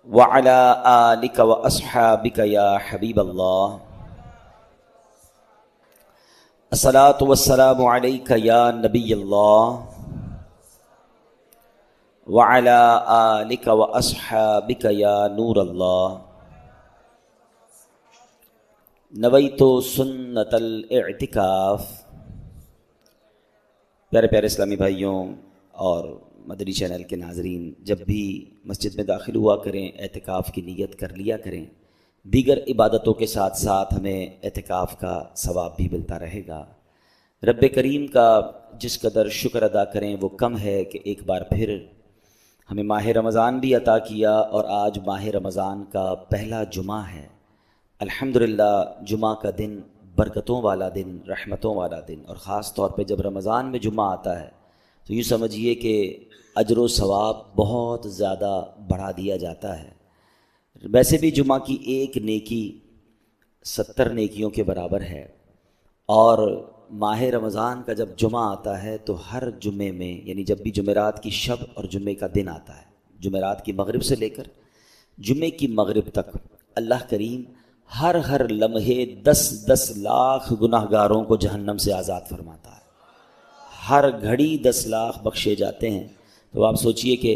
وعلى آلك وأصحابك يا حبيب الله الصلاة والسلام عليك يا نبي الله وعلى آلك وأصحابك يا نور الله نويت سنة الاعتکاف۔ پیارے پیارے اسلامی بھائیوں اور مدنی چینل کے ناظرین، جب بھی مسجد میں داخل ہوا کریں اعتکاف کی نیت کر لیا کریں۔ دیگر عبادتوں کے ساتھ ساتھ ہمیں اعتکاف کا ثواب بھی ملتا رہے گا۔ رب کریم کا جس قدر شکر ادا کریں وہ کم ہے کہ ایک بار پھر ہمیں ماہ رمضان بھی عطا کیا، اور آج ماہ رمضان کا پہلا جمعہ ہے۔ الحمدللہ جمعہ کا دن برکتوں والا دن، رحمتوں والا دن، اور خاص طور پہ جب رمضان میں جمعہ آتا ہے تو یوں سمجھیے کہ اجر و ثواب بہت زیادہ بڑھا دیا جاتا ہے۔ ویسے بھی جمعہ کی ایک نیکی 70 نیکیوں کے برابر ہے، اور ماہ رمضان کا جب جمعہ آتا ہے تو ہر جمعے میں، یعنی جب بھی جمعرات کی شب اور جمعے کا دن آتا ہے، جمعرات کی مغرب سے لے کر جمعے کی مغرب تک اللہ کریم ہر لمحے 10 لاکھ گناہ گاروں کو جہنم سے آزاد فرماتا ہے۔ ہر گھڑی 10 لاکھ بخشے جاتے ہیں۔ تو آپ سوچئے کہ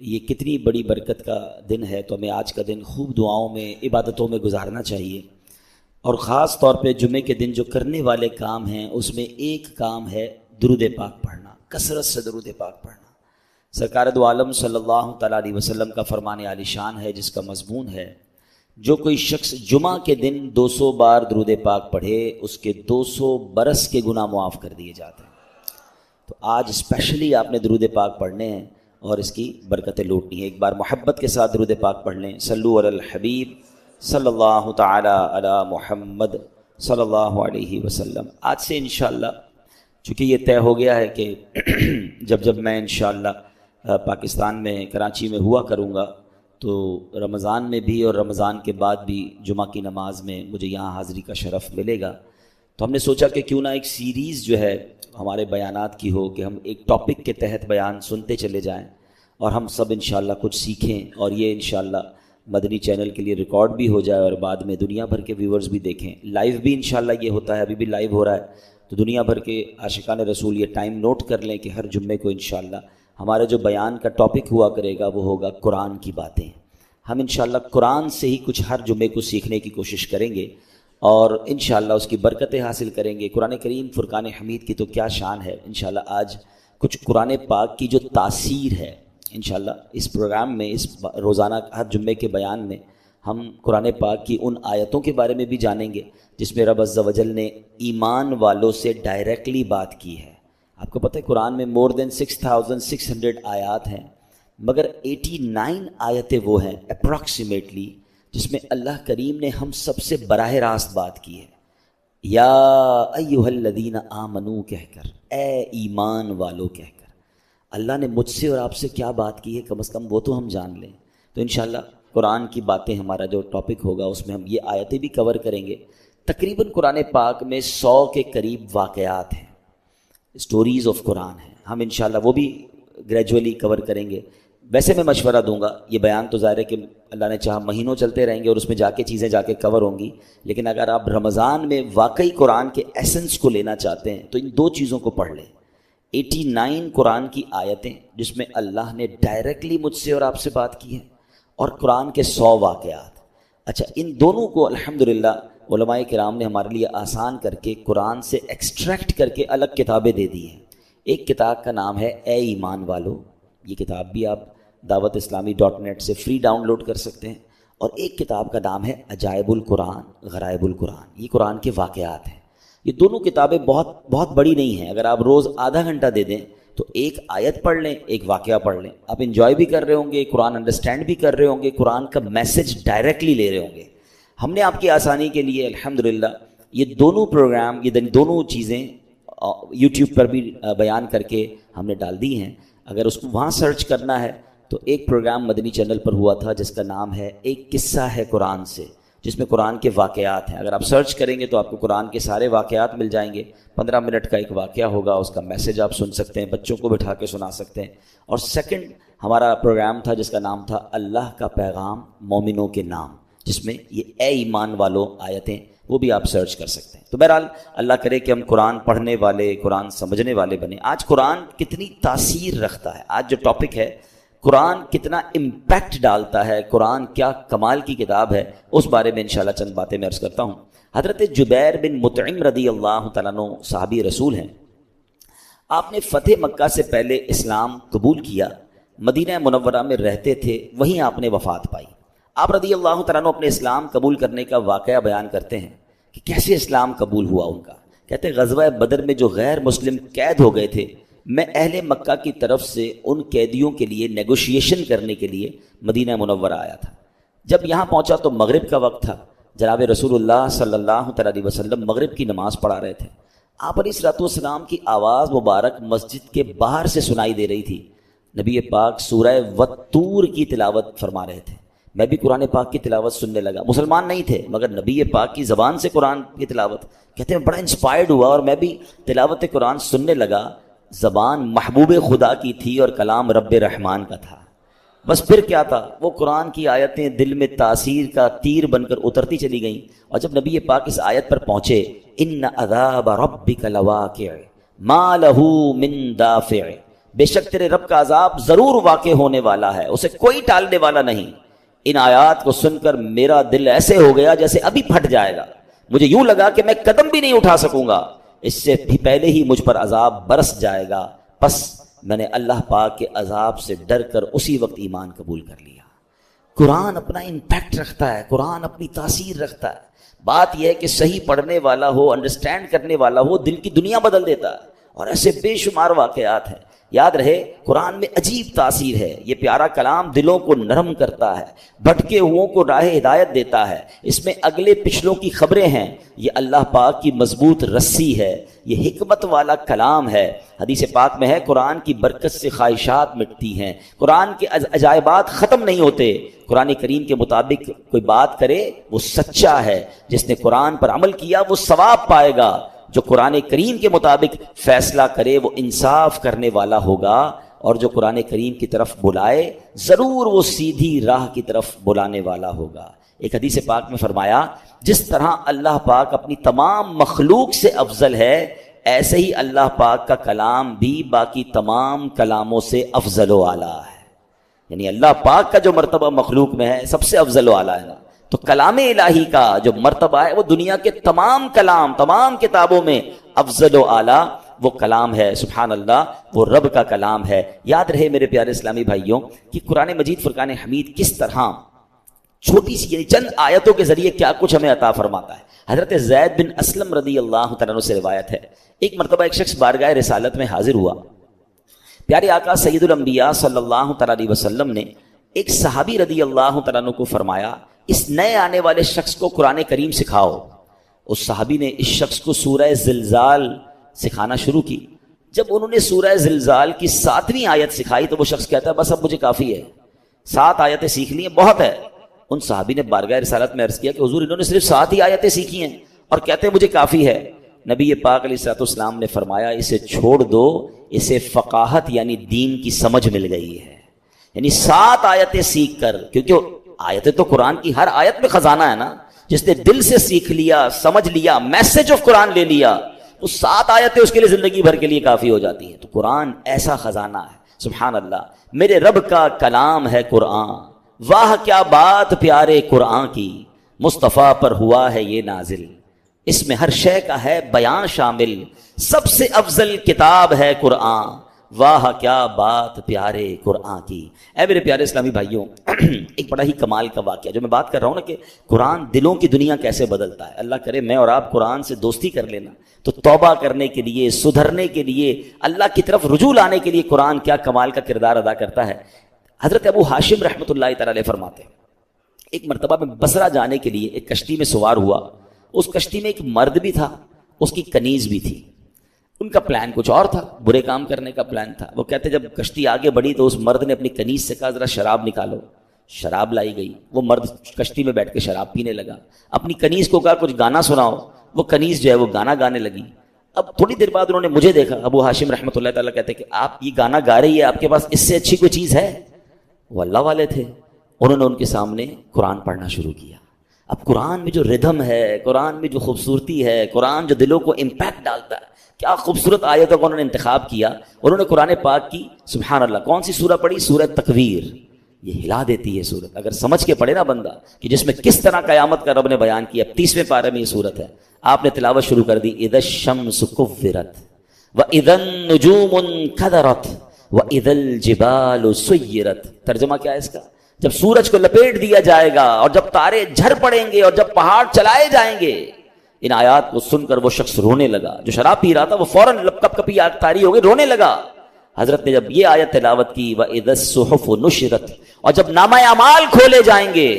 یہ کتنی بڑی برکت کا دن ہے، تو ہمیں آج کا دن خوب دعاؤں میں، عبادتوں میں گزارنا چاہیے۔ اور خاص طور پہ جمعے کے دن جو کرنے والے کام ہیں اس میں ایک کام ہے درود پاک پڑھنا، کثرت سے درود پاک پڑھنا۔ سرکار دو عالم صلی اللہ تعالیٰ علیہ وسلم کا فرمان عالی شان ہے، جس کا مضمون ہے جو کوئی شخص جمعہ کے دن 200 بار درود پاک پڑھے اس کے 200 برس کے گناہ معاف کر دیے جاتے ہیں۔ تو آج اسپیشلی آپ نے درود پاک پڑھنے ہیں اور اس کی برکتیں لوٹنی ہیں۔ ایک بار محبت کے ساتھ درود پاک پڑھ لیں۔ صلو علی الحبیب صلی اللہ تعالی علی محمد صلی اللہ علیہ وسلم۔ آج سے انشاءاللہ چونکہ یہ طے ہو گیا ہے کہ جب میں انشاءاللہ پاکستان میں کراچی میں ہوا کروں گا تو رمضان میں بھی اور رمضان کے بعد بھی جمعہ کی نماز میں مجھے یہاں حاضری کا شرف ملے گا، تو ہم نے سوچا کہ کیوں نہ ایک سیریز جو ہے ہمارے بیانات کی ہو، کہ ہم ایک ٹاپک کے تحت بیان سنتے چلے جائیں اور ہم سب انشاءاللہ کچھ سیکھیں، اور یہ انشاءاللہ مدنی چینل کے لیے ریکارڈ بھی ہو جائے اور بعد میں دنیا بھر کے ویورز بھی دیکھیں۔ لائیو بھی انشاءاللہ یہ ہوتا ہے، ابھی بھی لائیو ہو رہا ہے، تو دنیا بھر کے عاشقان رسول یہ ٹائم نوٹ کر لیں کہ ہر جمعے کو انشاءاللہ ہمارا جو بیان کا ٹاپک ہوا کرے گا وہ ہوگا قرآن کی باتیں۔ ہم انشاءاللہ قرآن سے ہی کچھ ہر جمعے کو سیکھنے کی کوشش کریں گے اور انشاءاللہ اس کی برکتیں حاصل کریں گے۔ قرآن کریم فرقان حمید کی تو کیا شان ہے۔ انشاءاللہ آج کچھ قرآن پاک کی جو تاثیر ہے، انشاءاللہ اس پروگرام میں، اس روزانہ ہر جمعے کے بیان میں ہم قرآن پاک کی ان آیتوں کے بارے میں بھی جانیں گے جس میں رب عز و جل نے ایمان والوں سے ڈائریکٹلی بات کی ہے۔ آپ کو پتہ ہے قرآن میں more than 6600 آیات ہیں، مگر 89 آیتیں وہ ہیں اپروکسیمیٹلی جس میں اللہ کریم نے ہم سب سے براہ راست بات کی ہے۔ یا ایھا الذین آمنو کہہ کر، اے ایمان والو کہہ کر اللہ نے مجھ سے اور آپ سے کیا بات کی ہے، کم از کم وہ تو ہم جان لیں۔ تو انشاءاللہ قرآن کی باتیں ہمارا جو ٹاپک ہوگا اس میں ہم یہ آیتیں بھی کور کریں گے۔ تقریباً قرآن پاک میں 100 کے قریب واقعات ہیں، اسٹوریز آف قرآن ہیں، ہم انشاءاللہ وہ بھی گریجولی کور کریں گے۔ ویسے میں مشورہ دوں گا، یہ بیان تو ظاہر ہے کہ اللہ نے چاہا مہینوں چلتے رہیں گے اور اس میں جا کے چیزیں جا کے کور ہوں گی، لیکن اگر آپ رمضان میں واقعی قرآن کے ایسنس کو لینا چاہتے ہیں تو ان 2 چیزوں کو پڑھ لیں۔ 89 قرآن کی آیتیں جس میں اللہ نے ڈائریکٹلی مجھ سے اور آپ سے بات کی ہے، اور قرآن کے 100 واقعات۔ اچھا، ان دونوں کو الحمدللہ علماء کرام نے ہمارے لیے آسان کر کے قرآن سے ایکسٹریکٹ کر کے الگ کتابیں دے دی ہیں۔ ایک کتاب کا نام ہے اے ایمان والو، یہ کتاب بھی آپ dawatIslami.net سے فری ڈاؤن لوڈ کر سکتے ہیں، اور ایک کتاب کا نام ہے عجائب القرآن غرائب القرآن، یہ قرآن کے واقعات ہیں۔ یہ دونوں کتابیں بہت بڑی نہیں ہیں، اگر آپ روز آدھا گھنٹہ دے دیں تو ایک آیت پڑھ لیں، ایک واقعہ پڑھ لیں، آپ انجوائے بھی کر رہے ہوں گے، قرآن انڈرسٹینڈ بھی کر رہے ہوں گے، قرآن کا میسج ڈائریکٹلی لے رہے ہوں گے۔ ہم نے آپ کی آسانی کے لیے الحمدللہ یہ دونوں پروگرام، یہ دونوں چیزیں یوٹیوب پر بھی بیان کر کے ہم نے ڈال دی ہیں۔ اگر اس کو وہاں سرچ کرنا ہے تو ایک پروگرام مدنی چینل پر ہوا تھا جس کا نام ہے ایک قصہ ہے قرآن سے، جس میں قرآن کے واقعات ہیں. اگر آپ سرچ کریں گے تو آپ کو قرآن کے سارے واقعات مل جائیں گے. 15 منٹ کا ایک واقعہ ہوگا, اس کا میسج آپ سن سکتے ہیں, بچوں کو بٹھا کے سنا سکتے ہیں. اور سیکنڈ ہمارا پروگرام تھا جس کا نام تھا اللہ کا پیغام مومنوں کے نام, جس میں یہ اے ایمان والوں آیتیں, وہ بھی آپ سرچ کر سکتے ہیں. تو بہرحال اللہ کرے کہ ہم قرآن پڑھنے والے, قرآن سمجھنے والے بنیں. آج قرآن کتنی تاثیر رکھتا ہے, آج جو ٹاپک ہے قرآن کتنا امپیکٹ ڈالتا ہے, قرآن کیا کمال کی کتاب ہے, اس بارے میں انشاءاللہ چند باتیں میں عرض کرتا ہوں. حضرت جبیر بن مطعم رضی اللہ تعالیٰ عنہ صحابی رسول ہیں. آپ نے فتح مکہ سے پہلے اسلام قبول کیا, مدینہ منورہ میں رہتے تھے, وہیں آپ نے وفات پائی. آپ رضی اللہ تعالیٰ عنہ اپنے اسلام قبول کرنے کا واقعہ بیان کرتے ہیں کہ کیسے اسلام قبول ہوا ان کا. کہتے ہیں غزوہ بدر میں جو غیر مسلم قید ہو گئے تھے, میں اہل مکہ کی طرف سے ان قیدیوں کے لیے نیگوشیشن کرنے کے لیے مدینہ منورہ آیا تھا. جب یہاں پہنچا تو مغرب کا وقت تھا. جناب رسول اللہ صلی اللہ علیہ وسلم مغرب کی نماز پڑھا رہے تھے. آپ علیہ الصلوۃ والسلام کی آواز مبارک مسجد کے باہر سے سنائی دے رہی تھی. نبی پاک سورہ والطور کی تلاوت فرما رہے تھے. میں بھی قرآن پاک کی تلاوت سننے لگا. مسلمان نہیں تھے مگر نبی پاک کی زبان سے قرآن کی تلاوت, کہتے ہیں بڑا انسپائرڈ ہوا اور میں بھی تلاوت قرآن سننے لگا. زبان محبوب خدا کی تھی اور کلام رب رحمان کا تھا. بس پھر کیا تھا, وہ قرآن کی آیتیں دل میں تاثیر کا تیر بن کر اترتی چلی گئیں. اور جب نبی پاک اس آیت پر پہنچے, ان عذاب ربک لواقع ما لہ من دافع, بے شک تیرے رب کا عذاب ضرور واقع ہونے والا ہے, اسے کوئی ٹالنے والا نہیں. ان آیات کو سن کر میرا دل ایسے ہو گیا جیسے ابھی پھٹ جائے گا. مجھے یوں لگا کہ میں قدم بھی نہیں اٹھا سکوں گا, اس سے بھی پہلے ہی مجھ پر عذاب برس جائے گا. پس میں نے اللہ پاک کے عذاب سے ڈر کر اسی وقت ایمان قبول کر لیا. قرآن اپنا امپیکٹ رکھتا ہے, قرآن اپنی تاثیر رکھتا ہے. بات یہ ہے کہ صحیح پڑھنے والا ہو, انڈرسٹینڈ کرنے والا ہو, دل کی دنیا بدل دیتا ہے. اور ایسے بے شمار واقعات ہیں. یاد رہے قرآن میں عجیب تاثیر ہے. یہ پیارا کلام دلوں کو نرم کرتا ہے, بھٹکے ہوئوں کو راہ ہدایت دیتا ہے. اس میں اگلے پچھلوں کی خبریں ہیں. یہ اللہ پاک کی مضبوط رسی ہے, یہ حکمت والا کلام ہے. حدیث پاک میں ہے قرآن کی برکت سے خواہشات مٹتی ہیں, قرآن کے عجائبات ختم نہیں ہوتے. قرآن کریم کے مطابق کوئی بات کرے وہ سچا ہے, جس نے قرآن پر عمل کیا وہ ثواب پائے گا. جو قرآن کریم کے مطابق فیصلہ کرے وہ انصاف کرنے والا ہوگا, اور جو قرآن کریم کی طرف بلائے ضرور وہ سیدھی راہ کی طرف بلانے والا ہوگا. ایک حدیث پاک میں فرمایا جس طرح اللہ پاک اپنی تمام مخلوق سے افضل ہے, ایسے ہی اللہ پاک کا کلام بھی باقی تمام کلاموں سے افضل و اعلیٰ ہے. یعنی اللہ پاک کا جو مرتبہ مخلوق میں ہے سب سے افضل و اعلیٰ ہے نا, تو کلام الہی کا جو مرتبہ ہے وہ دنیا کے تمام کلام, تمام کتابوں میں افضل و اعلیٰ وہ کلام ہے. سبحان اللہ, وہ رب کا کلام ہے. یاد رہے میرے پیارے اسلامی بھائیوں کہ قرآن مجید فرقان حمید کس طرح چھوٹی سی یعنی چند آیتوں کے ذریعے کیا کچھ ہمیں عطا فرماتا ہے. حضرت زید بن اسلم رضی اللہ تعالیٰ عنہ سے روایت ہے, ایک مرتبہ ایک شخص بارگاہ رسالت میں حاضر ہوا. پیارے آقا سید الانبیاء صلی اللہ تعالیٰ علیہ وسلم نے ایک صحابی رضی اللہ تعالیٰ عنہ کو فرمایا اس نئے آنے والے شخص کو قرآن کریم سکھاؤ. اس صحابی نے اس شخص کو سورہ زلزال سکھانا شروع کی. جب انہوں نے سورہ زلزال کی 7ویں آیت سکھائی تو وہ شخص کہتا ہے بس اب مجھے کافی ہے, 7 آیتیں سیکھ لی ہیں, بہت ہے. ان صحابی نے بارگاہ رسالت میں عرض کیا کہ حضور انہوں نے صرف 7 ہی آیتیں سیکھی ہیں اور کہتے ہیں مجھے کافی ہے. نبی پاک علیہ الصلوۃ والسلام نے فرمایا اسے چھوڑ دو, اسے فقاہت یعنی دین کی سمجھ مل گئی ہے. یعنی 7 آیتیں سیکھ کر, کیونکہ آیتیں تو قرآن کی ہر آیت میں خزانہ ہے نا, جس نے دل سے سیکھ لیا, سمجھ لیا, میسج آف قرآن لے لیا, تو 7 آیتیں اس کے لیے زندگی بھر کے لیے کافی ہو جاتی ہیں. تو قرآن ایسا خزانہ ہے. سبحان اللہ, میرے رب کا کلام ہے قرآن, واہ کیا بات پیارے قرآن کی, مصطفیٰ پر ہوا ہے یہ نازل, اس میں ہر شے کا ہے بیان شامل, سب سے افضل کتاب ہے قرآن, واہ کیا بات پیارے قرآن کی. اے میرے پیارے اسلامی بھائیوں, ایک بڑا ہی کمال کا واقعہ جو میں بات کر رہا ہوں نا کہ قرآن دلوں کی دنیا کیسے بدلتا ہے. اللہ کرے میں اور آپ قرآن سے دوستی کر لینا تو توبہ کرنے کے لیے, سدھرنے کے لیے, اللہ کی طرف رجوع لانے کے لیے قرآن کیا کمال کا کردار ادا کرتا ہے. حضرت ابو ہاشم رحمۃ اللہ تعالی علیہ فرماتے ہیں ایک مرتبہ میں بصرہ جانے کے لیے ایک کشتی میں سوار ہوا. اس کشتی میں ایک مرد بھی تھا, اس کی کنیز بھی تھی. ان کا پلان کچھ اور تھا, برے کام کرنے کا پلان تھا. وہ کہتے جب کشتی آگے بڑھی تو اس مرد نے اپنی کنیز سے کہا ذرا شراب نکالو. شراب لائی گئی، وہ مرد کشتی میں بیٹھ کے شراب پینے لگا، اپنی کنیز کو کہا کچھ گانا سناؤ، وہ کنیز جو ہے وہ گانا گانے لگی۔ اب تھوڑی دیر بعد انہوں نے مجھے دیکھا، ابو ہاشم رحمۃ اللہ تعالیٰ کہتے ہیں کہ آپ یہ گانا گا رہی ہے، آپ کے پاس اس سے اچھی کوئی چیز ہے؟ وہ اللہ والے تھے، انہوں نے ان کے سامنے قرآن پڑھنا شروع کیا۔ اب قرآن میں جو ردھم ہے، قرآن میں جو خوبصورتی ہے، قرآن جو دلوں کو امپیکٹ ڈالتا ہے، کیا خوبصورت آیتوں کا انہوں نے انتخاب کیا۔ انہوں نے قرآن پاک کی سبحان اللہ کون سی سورہ پڑھی؟ سورہ تکویر۔ یہ ہلا دیتی ہے سورت، اگر سمجھ کے پڑھے نا بندہ کہ جس میں کس طرح قیامت کا رب نے بیان کیا۔ 30ویں پارے میں یہ سورت ہے، آپ نے تلاوت شروع کر دی، اذا الشمس کورت واذا النجوم انکدرت واذا الجبال سیرت۔ ترجمہ کیا ہے اس کا؟ جب سورج کو لپیٹ دیا جائے گا اور جب تارے جھڑ پڑیں گے اور جب پہاڑ چلائے جائیں گے۔ ان آیات کو سن کر وہ شخص رونے لگا، جو شراب پی رہا تھا وہ فوراً کپ کپی تاری ہو گئی، رونے لگا۔ حضرت نے جب یہ آیت تلاوت کی وَإِذَا الصُّحُفُ نُشِرَتْ، اور جب نامہ اعمال کھولے جائیں گے،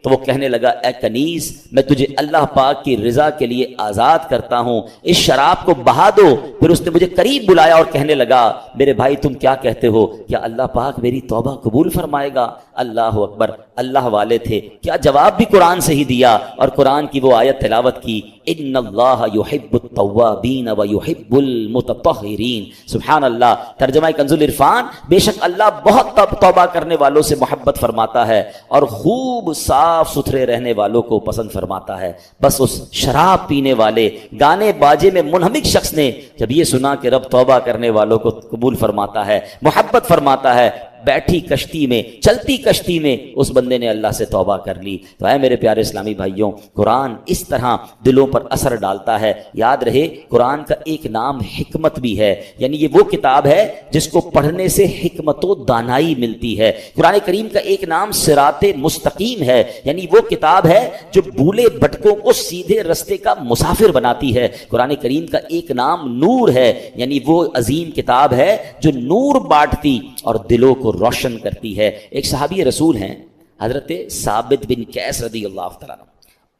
تو وہ کہنے لگا اے کنیز میں تجھے اللہ پاک کی رضا کے لیے آزاد کرتا ہوں، اس شراب کو بہا دو۔ پھر اس نے مجھے قریب بلایا اور کہنے لگا میرے بھائی تم کیا کہتے ہو، کیا اللہ پاک میری توبہ قبول فرمائے گا؟ اللہ اکبر، اللہ والے تھے، کیا جواب بھی قرآن سے ہی دیا اور قرآن کی وہ آیت تلاوت کی، ان اللہ یحب التوابین ویحب المتطہرین۔ سبحان اللہ۔ ترجمہ کنز العرفان، بے شک اللہ بہت توبہ کرنے والوں سے محبت فرماتا ہے اور خوب صاف ستھرے رہنے والوں کو پسند فرماتا ہے۔ بس اس شراب پینے والے گانے باجے میں منہمک شخص نے جب یہ سنا کہ رب توبہ کرنے والوں کو قبول فرماتا ہے، محبت فرماتا ہے، بیٹھی کشتی میں، چلتی کشتی میں اس بندے نے اللہ سے توبہ کر لی۔ تو اے میرے پیارے اسلامی بھائیوں، قرآن اس طرح دلوں پر اثر ڈالتا ہے۔ یاد رہے قرآن کا ایک نام حکمت بھی ہے، یعنی یہ وہ کتاب ہے جس کو پڑھنے سے حکمت و دانائی ملتی ہے۔ قرآن کریم کا ایک نام صراط مستقیم ہے، یعنی وہ کتاب ہے جو بھولے بھٹکوں کو سیدھے رستے کا مسافر بناتی ہے۔ قرآن کریم کا ایک نام نور ہے، یعنی وہ عظیم کتاب ہے جو نور بانٹتی اور دلوں کو روشن کرتی ہے۔ ایک صحابی رسول ہیں حضرت ثابت بن قیس رضی اللہ تعالیٰ عنہ،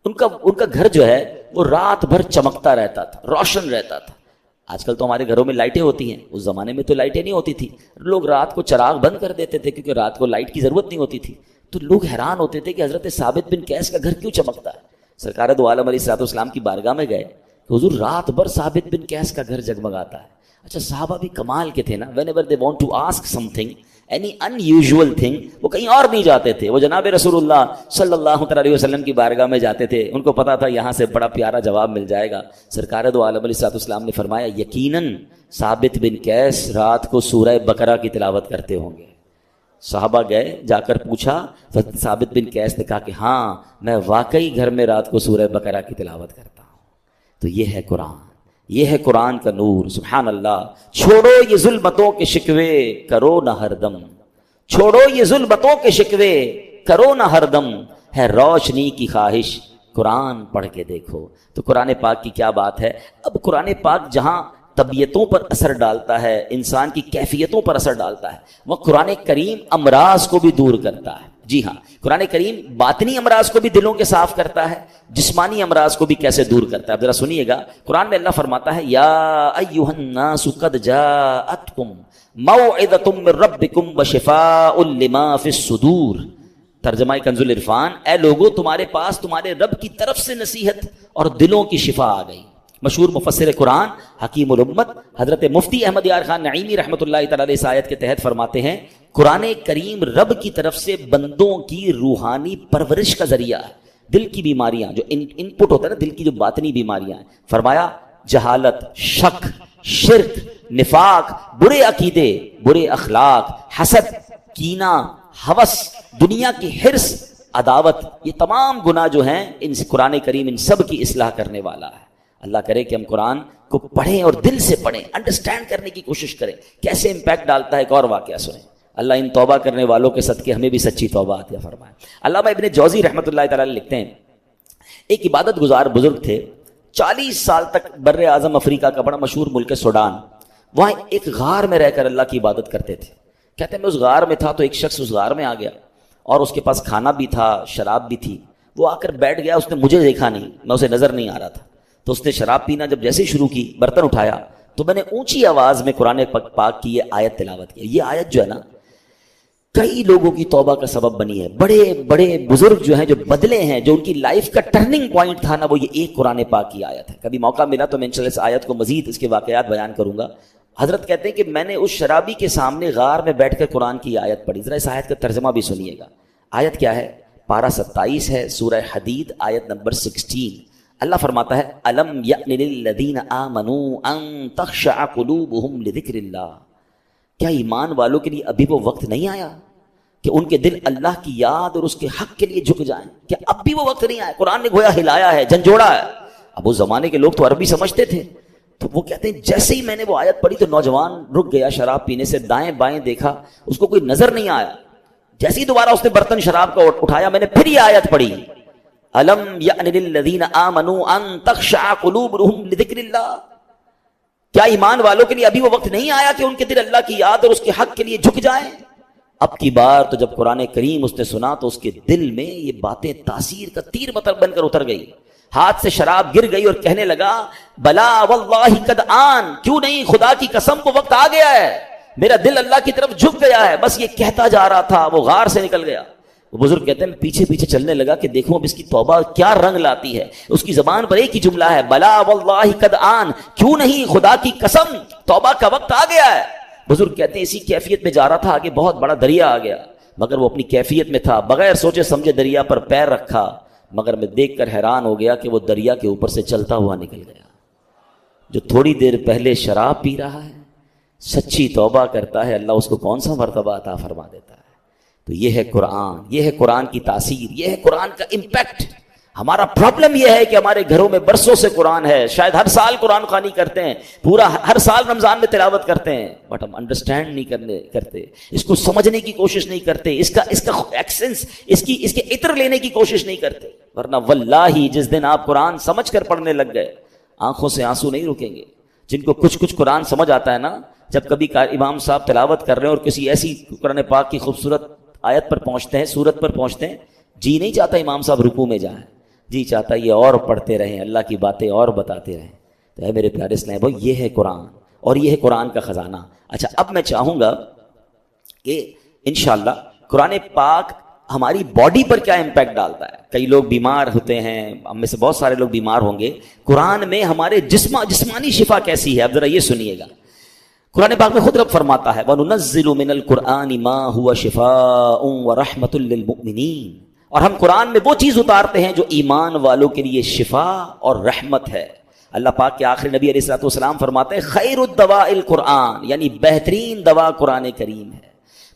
ان کا گھر جو ہے وہ رات بھر چمکتا رہتا تھا، روشن رہتا تھا۔ آج کل تو ہمارے گھروں میں لائٹیں ہوتی ہیں، اس زمانے میں تو لائٹیں نہیں ہوتی تھی، لوگ رات کو چراغ بند کر دیتے تھے کیونکہ رات کو لائٹ کی ضرورت نہیں ہوتی تھی۔ تو لوگ حیران ہوتے تھے کہ حضرت ثابت بن قیس کا گھر کیوں چمکتا ہے۔ سرکار دو عالم علیہ الصلوۃ والسلام کی بارگاہ میں گئے کہ حضور رات بھر ثابت بن قیس کا گھر جگمگاتا ہے۔ اچھا صحابہ بھی کمال کے تھے نا، whenever they want to ask something any unusual thing، وہ کہیں اور نہیں جاتے تھے، وہ جناب رسول اللہ صلی اللہ علیہ وسلم کی بارگاہ میں جاتے تھے۔ ان کو پتا تھا یہاں سے بڑا پیارا جواب مل جائے گا۔ سرکار دو عالم علیہ السلام نے فرمایا یقیناً ثابت بن قیس رات کو سورہ بقرہ کی تلاوت کرتے ہوں گے۔ صحابہ گئے، جا کر پوچھا، ثابت بن قیس نے کہا کہ ہاں میں واقعی گھر میں رات کو سورہ بقرہ کی تلاوت کرتا ہوں۔ تو یہ ہے قرآن، یہ ہے قرآن کا نور۔ سبحان اللہ۔ چھوڑو یہ ظلمتوں کے شکوے کرو نہ ہر دم، چھوڑو یہ ظلمتوں کے شکوے کرو نہ ہر دم، ہے روشنی کی خواہش قرآن پڑھ کے دیکھو۔ تو قرآن پاک کی کیا بات ہے۔ اب قرآن پاک جہاں طبیعتوں پر اثر ڈالتا ہے، انسان کی کیفیتوں پر اثر ڈالتا ہے، وہ قرآن کریم امراض کو بھی دور کرتا ہے۔ جی ہاں، قرآن کریم باطنی امراض کو بھی دلوں کے صاف کرتا ہے، جسمانی امراض کو بھی کیسے دور کرتا ہے۔ اب ذرا سنیے گا، قرآن میں اللہ فرماتا ہے یا ایھا الناس قد جاءتکم موعظۃ من ربکم وشفاء لما فی الصدور۔ ترجمہ کنز العرفان، اے لوگو تمہارے پاس تمہارے رب کی طرف سے نصیحت اور دلوں کی شفا آ گئی۔ مشہور مفسر قرآن حکیم الامت حضرت مفتی احمد یار خان نعیمی رحمۃ اللہ تعالی علیہ اس آیت کے تحت فرماتے ہیں قرآن کریم رب کی طرف سے بندوں کی روحانی پرورش کا ذریعہ ہے۔ دل کی بیماریاں جو ان پٹ ہوتا ہے نا، دل کی جو باطنی بیماریاں ہیں، فرمایا جہالت، شک، شرک، نفاق، برے عقیدے، برے اخلاق، حسد، کینہ، ہوس، دنیا کی حرص، عداوت، یہ تمام گناہ جو ہیں ان قرآن کریم ان سب کی اصلاح کرنے والا ہے۔ اللہ کرے کہ ہم قرآن کو پڑھیں اور دل سے پڑھیں، انڈرسٹینڈ کرنے کی کوشش کریں کیسے امپیکٹ ڈالتا ہے۔ ایک اور واقعہ سنیں، اللہ ان توبہ کرنے والوں کے صدقے ہمیں بھی سچی توبہ عطا فرمائے۔ علامہ ابن جوزی رحمۃ اللہ تعالی لکھتے ہیں ایک عبادت گزار بزرگ تھے، 40 سال تک بر اعظم افریقہ کا بڑا مشہور ملک سوڈان، وہاں ایک غار میں رہ کر اللہ کی عبادت کرتے تھے۔ کہتے ہیں میں اس غار میں تھا تو ایک شخص اس غار میں آ گیا اور اس کے پاس کھانا بھی تھا، شراب بھی تھی۔ وہ آ کر بیٹھ گیا، اس نے مجھے دیکھا نہیں، میں اسے نظر نہیں آ رہا تھا، تو اس نے شراب پینا جب جیسے شروع کی، برتن اٹھایا تو میں نے اونچی آواز میں قرآن پاک کی یہ آیت تلاوت کی۔ یہ آیت جو ہے نا، کئی لوگوں کی توبہ کا سبب بنی ہے. بڑے بڑے بزرگ جو ہیں، جو بدلے ہیں، جو ان کی لائف کا ٹرننگ پوائنٹ تھا نا، وہ یہ ایک قرآن پاک کی آیت ہے. کبھی موقع ملا تو میں انشاءاللہ اس آیت کو مزید اس کے واقعات بیان کروں گا. حضرت کہتے ہیں کہ میں نے اس شرابی کے سامنے غار میں بیٹھ کر قرآن کی آیت پڑھی. ذرا اس آیت کا ترجمہ بھی سنیے گا. آیت کیا ہے؟ پارہ 27 ہے، سورہ حدید، آیت نمبر 16. اللہ فرماتا ہے الم یأن للذین آمنوا ان تخشع قلوبہم لذکر اللہ. کیا ایمان والوں کے لیے ابھی وہ وقت نہیں آیا کہ ان کے دل اللہ کی یاد اور اس کے حق کے لیے جھک جائیں؟ کیا اب بھی وہ وقت نہیں آیا؟ قرآن نے گویا ہلایا ہے، جھنجھوڑا ہے. اب اس زمانے کے لوگ تو عربی سمجھتے تھے، تو وہ کہتے ہیں جیسے ہی میں نے وہ آیت پڑھی تو نوجوان رک گیا شراب پینے سے، دائیں بائیں دیکھا، اس کو کوئی نظر نہیں آیا. جیسے ہی دوبارہ اس نے برتن شراب کا اٹھایا، میں نے پھر یہ آیت پڑھی الم یأن للذین آمنوا ان تخشع قلوبہم لذکر اللہ. کیا ایمان والوں کے لیے ابھی وہ وقت نہیں آیا کہ ان کے دل اللہ کی یاد اور اس کے حق کے لیے جھک جائیں؟ اب کی بار تو جب قرآن کریم اس نے سنا تو اس کے دل میں یہ باتیں تاثیر کا تیر مطلب بن کر اتر گئی. ہاتھ سے شراب گر گئی اور کہنے لگا بلا واللہ قد آن، کیوں نہیں، خدا کی قسم کو وقت آ گیا ہے، میرا دل اللہ کی طرف جھک گیا ہے. بس یہ کہتا جا رہا تھا، وہ غار سے نکل گیا. وہ بزرگ کہتے ہیں میں پیچھے پیچھے چلنے لگا کہ دیکھوں اب اس کی توبہ کیا رنگ لاتی ہے. اس کی زبان پر ایک ہی جملہ ہے بلا واللہ قد آن، کیوں نہیں، خدا کی قسم توبہ کا وقت آ گیا ہے. بزرگ کہتے ہیں اسی کیفیت میں جا رہا تھا، آگے بہت بڑا دریا آ گیا، مگر وہ اپنی کیفیت میں تھا، بغیر سوچے سمجھے دریا پر پیر رکھا. مگر میں دیکھ کر حیران ہو گیا کہ وہ دریا کے اوپر سے چلتا ہوا نکل گیا. جو تھوڑی دیر پہلے شراب پی رہا ہے، سچی توبہ کرتا ہے، اللہ اس کو کون سا مرتبہ عطا فرما دیتا ہے. تو یہ ہے قرآن، یہ ہے قرآن کی تاثیر، یہ ہے قرآن کا امپیکٹ. ہمارا پرابلم یہ ہے کہ ہمارے گھروں میں برسوں سے قرآن ہے، شاید ہر سال قرآن خوانی کرتے ہیں، پورا ہر سال رمضان میں تلاوت کرتے ہیں، بٹ ہم انڈرسٹینڈ نہیں کرتے، اس کو سمجھنے کی کوشش نہیں کرتے، اس کا ایکسنس، اس کے عطر لینے کی کوشش نہیں کرتے. ورنہ واللہ جس دن آپ قرآن سمجھ کر پڑھنے لگ گئے، آنکھوں سے آنسو نہیں رکیں گے. جن کو کچھ قرآن سمجھ آتا ہے نا، جب کبھی امام صاحب تلاوت کر رہے ہیں اور کسی ایسی قرآن پاک کی خوبصورت آیت پر پہنچتے ہیں، سورت پر پہنچتے ہیں، جی نہیں چاہتا امام صاحب رکوع میں جائیں، جی چاہتا یہ اور پڑھتے رہیں، اللہ کی باتیں اور بتاتے رہیں. تو اے میرے پیارے اسلام بھائی، یہ ہے قرآن اور یہ ہے قرآن کا خزانہ. اچھا، اب میں چاہوں گا کہ انشاءاللہ قرآن پاک ہماری باڈی پر کیا امپیکٹ ڈالتا ہے. کئی لوگ بیمار ہوتے ہیں، ہم میں سے بہت سارے لوگ بیمار ہوں گے. قرآن میں ہمارے جسمانی شفا کیسی ہے، اب ذرا یہ سنیے گا. قرآن پاک میں خود رب فرماتا ہے وَنُنَزِّلُ مِنَ الْقُرْآنِ مَا هُوَ شِفَاءٌ وَرَحْمَةٌ لِّلْمُؤْمِنِينَ. اور ہم قرآن میں وہ چیز اتارتے ہیں جو ایمان والوں کے لیے شفا اور رحمت ہے. اللہ پاک کے آخری نبی علیہ الصلوۃ والسلام فرماتے ہیں خیر الدواء القرآن، یعنی بہترین دوا قرآن کریم ہے.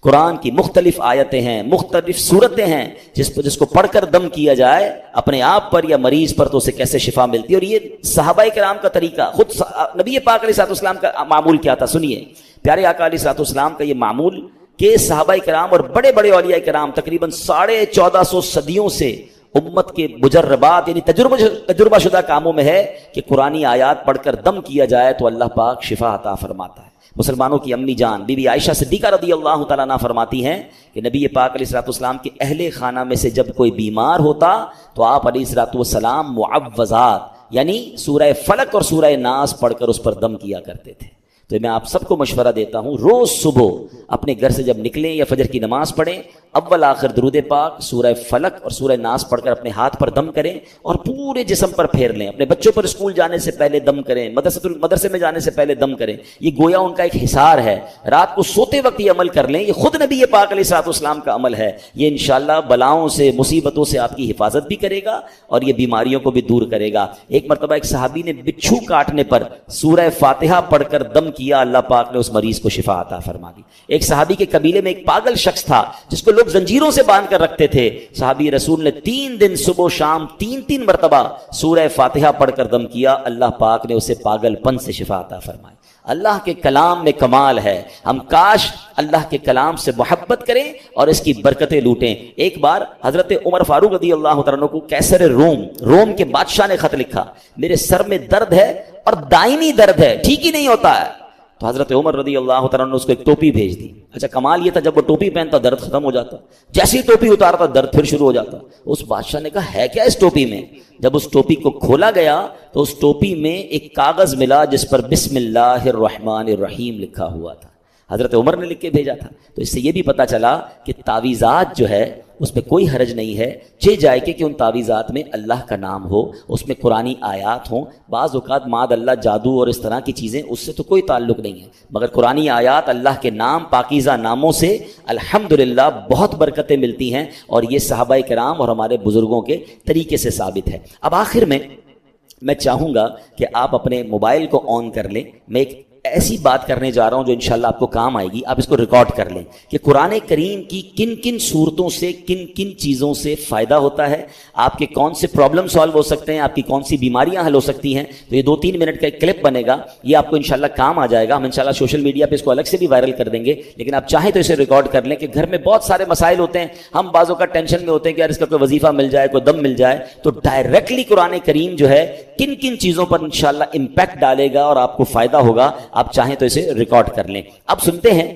قرآن کی مختلف آیتیں ہیں، مختلف صورتیں ہیں، جس کو پڑھ کر دم کیا جائے اپنے آپ پر یا مریض پر تو اسے کیسے شفا ملتی ہے. اور یہ صحابہ کرام کا طریقہ، خود نبی پاک علیہ الصلوۃ والسلام کا معمول کیا تھا. سنیے، پیارے آقا علیہ الصلوۃ والسلام کا یہ معمول کہ صحابہ کرام اور بڑے بڑے اولیاء کرام تقریباً 1450 صدیوں سے امت کے مجربات یعنی تجربہ شدہ کاموں میں ہے کہ قرآنی آیات پڑھ کر دم کیا جائے تو اللہ پاک شفا عطا فرماتا ہے. مسلمانوں کی امی جان بی بی عائشہ صدیقہ رضی اللہ تعالیٰ عنہ فرماتی ہیں کہ نبی پاک علیہ الصلوۃ والسلام کے اہل خانہ میں سے جب کوئی بیمار ہوتا تو آپ علیہ الصلوۃ والسلام معوذات یعنی سورہ فلق اور سورہ ناس پڑھ کر اس پر دم کیا کرتے تھے. تو میں آپ سب کو مشورہ دیتا ہوں، روز صبح اپنے گھر سے جب نکلیں یا فجر کی نماز پڑھیں، اول آخر درود پاک، سورہ فلق اور سورہ ناس پڑھ کر اپنے ہاتھ پر دم کریں اور پورے جسم پر پھیر لیں. اپنے بچوں پر اسکول جانے سے پہلے دم کریں، مدرسے میں جانے سے پہلے دم کریں. یہ گویا ان کا ایک حصار ہے. رات کو سوتے وقت یہ عمل کر لیں، یہ خود نبی پاک علیہ الصلوۃ والسلام کا عمل ہے. یہ انشاءاللہ بلاؤں سے، مصیبتوں سے آپ کی حفاظت بھی کرے گا اور یہ بیماریوں کو بھی دور کرے گا. ایک مرتبہ ایک صحابی نے بچھو کاٹنے پر سورہ فاتحہ پڑھ کر دم کیا، اللہ پاک نے اس مریض کو شفا عطا فرما دی. ایک صحابی کے قبیلے میں ایک پاگل شخص تھا جس کو لوگ زنجیروں سے باندھ کر رکھتے تھے. صحابی رسول نے 3 دن صبح و شام 3 مرتبہ سورہ فاتحہ پڑھ کر دم کیا، اللہ پاک نے اسے پاگل پن سے شفا عطا فرمائی. اللہ کے کلام میں کمال ہے. ہم کاش اللہ کے کلام سے محبت کریں اور اس کی برکتیں لوٹیں. ایک بار حضرت عمر فاروق رضی اللہ تعالیٰ عنہ کو قیصر روم کے بادشاہ نے خط لکھا، میرے سر میں درد ہے اور دائمی درد ہے، ٹھیک ہی نہیں ہوتا ہے. تو حضرت عمر رضی اللہ تعالیٰ نے اس کو ایک ٹوپی بھیج دی. اچھا کمال یہ تھا جب وہ ٹوپی پہنتا درد ختم ہو جاتا، جیسے ہی ٹوپی اتارتا درد پھر شروع ہو جاتا. اس بادشاہ نے کہا ہے کیا اس ٹوپی میں؟ جب اس ٹوپی کو کھولا گیا تو اس ٹوپی میں ایک کاغذ ملا جس پر بسم اللہ الرحمن الرحیم لکھا ہوا تھا. حضرت عمر نے لکھ کے بھیجا تھا. تو اس سے یہ بھی پتہ چلا کہ تعویذات جو ہے اس میں کوئی حرج نہیں ہے، چہ جائے کہ ان تعویذات میں اللہ کا نام ہو، اس میں قرآنی آیات ہوں. بعض اوقات معاذ اللہ جادو اور اس طرح کی چیزیں، اس سے تو کوئی تعلق نہیں ہے، مگر قرآنی آیات، اللہ کے نام، پاکیزہ ناموں سے الحمدللہ بہت برکتیں ملتی ہیں، اور یہ صحابہ کرام اور ہمارے بزرگوں کے طریقے سے ثابت ہے. اب آخر میں چاہوں گا کہ آپ اپنے موبائل کو آن کر لیں. میں ایک ایسی بات کرنے جا رہا ہوں جو انشاءاللہ آپ کو کام آئے گی. آپ اس کو ریکارڈ کر لیں کہ قرآن کریم کی کن کن صورتوں سے کن کن چیزوں سے فائدہ ہوتا ہے، آپ کے کون سے پرابلم سالو ہو سکتے ہیں، آپ کی کون سی بیماریاں حل ہو سکتی ہیں. تو یہ 2-3 منٹ کا ایک کلپ بنے گا، یہ آپ کو انشاءاللہ کام آ جائے گا. ہم انشاءاللہ سوشل میڈیا پہ اس کو الگ سے بھی وائرل کر دیں گے، لیکن آپ چاہیں تو اسے ریکارڈ کر لیں کہ گھر میں بہت سارے مسائل ہوتے ہیں، ہم بعضوں کا ٹینشن میں ہوتے ہیں کہ یار اس کا کوئی وظیفہ مل جائے، کوئی دم مل جائے. تو ڈائریکٹلی قرآن کریم جو ہے کن کن چیزوں پر انشاءاللہ امپیکٹ ڈالے گا اور آپ کو فائدہ ہوگا. آپ چاہیں تو اسے ریکارڈ کر لیں. اب سنتے ہیں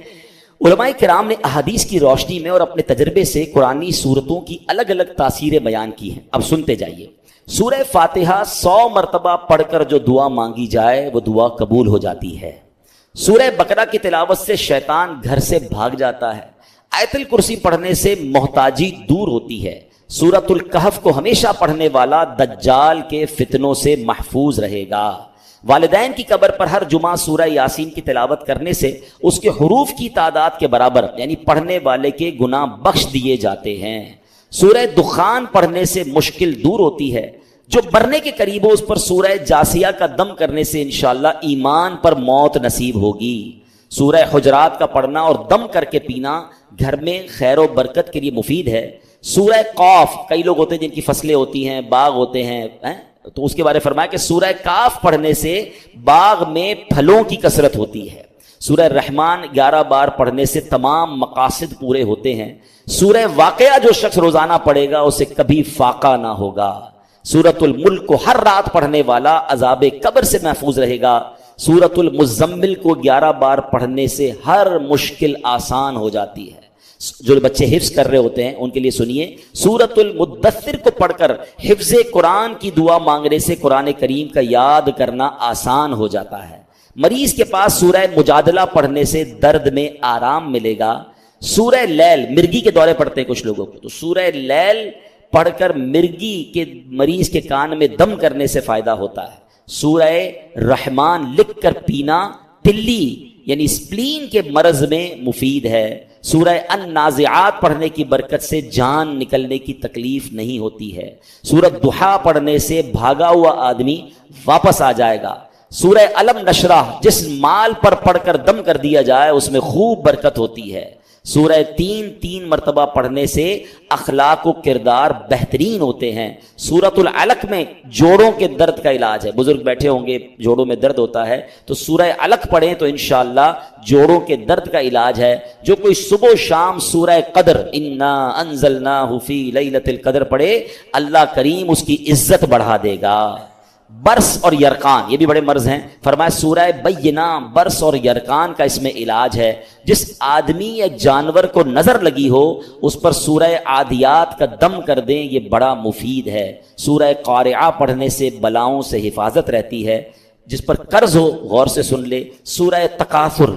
علماء کرام نے احادیث کی روشنی میں اور اپنے تجربے سے قرآنی صورتوں کی الگ الگ تاثیریں بیان کی ہیں. اب سنتے جائیے. سورہ فاتحہ 100 مرتبہ پڑھ کر جو دعا مانگی جائے وہ دعا قبول ہو جاتی ہے. سورہ بقرہ کی تلاوت سے شیطان گھر سے بھاگ جاتا ہے. آیت الکرسی پڑھنے سے محتاجی دور ہوتی ہے. سورۃ الکہف کو ہمیشہ پڑھنے والا دجال کے فتنوں سے محفوظ رہے گا. والدین کی قبر پر ہر جمعہ سورہ یاسین کی تلاوت کرنے سے اس کے حروف کی تعداد کے برابر یعنی پڑھنے والے کے گناہ بخش دیے جاتے ہیں. سورہ دخان پڑھنے سے مشکل دور ہوتی ہے. جو مرنے کے قریب ہو اس پر سورہ جاسیہ کا دم کرنے سے انشاءاللہ ایمان پر موت نصیب ہوگی. سورہ حجرات کا پڑھنا اور دم کر کے پینا گھر میں خیر و برکت کے لیے مفید ہے. سورہ قاف، کئی لوگ ہوتے ہیں جن کی فصلیں ہوتی ہیں، باغ ہوتے ہیں، تو اس کے بارے میں فرمایا کہ سورہ کاف پڑھنے سے باغ میں پھلوں کی کثرت ہوتی ہے. سورہ رحمان 11 بار پڑھنے سے تمام مقاصد پورے ہوتے ہیں. سورہ واقعہ جو شخص روزانہ پڑھے گا اسے کبھی فاقہ نہ ہوگا. سورۃ الملک کو ہر رات پڑھنے والا عذاب قبر سے محفوظ رہے گا. سورۃ المزمل کو 11 بار پڑھنے سے ہر مشکل آسان ہو جاتی ہے. جو بچے حفظ کر رہے ہوتے ہیں ان کے لیے سنیے، سورۃ المدثر کو پڑھ کر حفظ قرآن کی دعا مانگنے سے قرآن کریم کا یاد کرنا آسان ہو جاتا ہے. مریض کے پاس سورہ مجادلہ پڑھنے سے درد میں آرام ملے گا. سورہ لیل، مرگی کے دورے پڑھتے ہیں کچھ لوگوں کو، تو سورہ لیل پڑھ کر مرگی کے مریض کے کان میں دم کرنے سے فائدہ ہوتا ہے. سورہ رحمان لکھ کر پینا تلی یعنی سپلین کے مرض میں مفید ہے. سورہ النازعات پڑھنے کی برکت سے جان نکلنے کی تکلیف نہیں ہوتی ہے. سورۃ ضحیٰ پڑھنے سے بھاگا ہوا آدمی واپس آ جائے گا. سورہ علم نشرح جس مال پر پڑھ کر دم کر دیا جائے اس میں خوب برکت ہوتی ہے. سورہ 3 مرتبہ پڑھنے سے اخلاق و کردار بہترین ہوتے ہیں. سورۃ العلق میں جوڑوں کے درد کا علاج ہے. بزرگ بیٹھے ہوں گے، جوڑوں میں درد ہوتا ہے تو سورہ علق پڑھیں تو انشاءاللہ جوڑوں کے درد کا علاج ہے. جو کوئی صبح و شام سورہ قدر انا انزلناہ فی لیلۃ القدر پڑھے اللہ کریم اس کی عزت بڑھا دے گا. برس اور یرقان یہ بھی بڑے مرض ہیں. فرمایا سورہ بینہ، برس اور یرقان کا اس میں علاج ہے. جس آدمی یا جانور کو نظر لگی ہو اس پر سورہ عادیات کا دم کر دیں، یہ بڑا مفید ہے. سورہ قارعہ پڑھنے سے بلاؤں سے حفاظت رہتی ہے. جس پر قرض ہو غور سے سن لے. سورہ تکاثر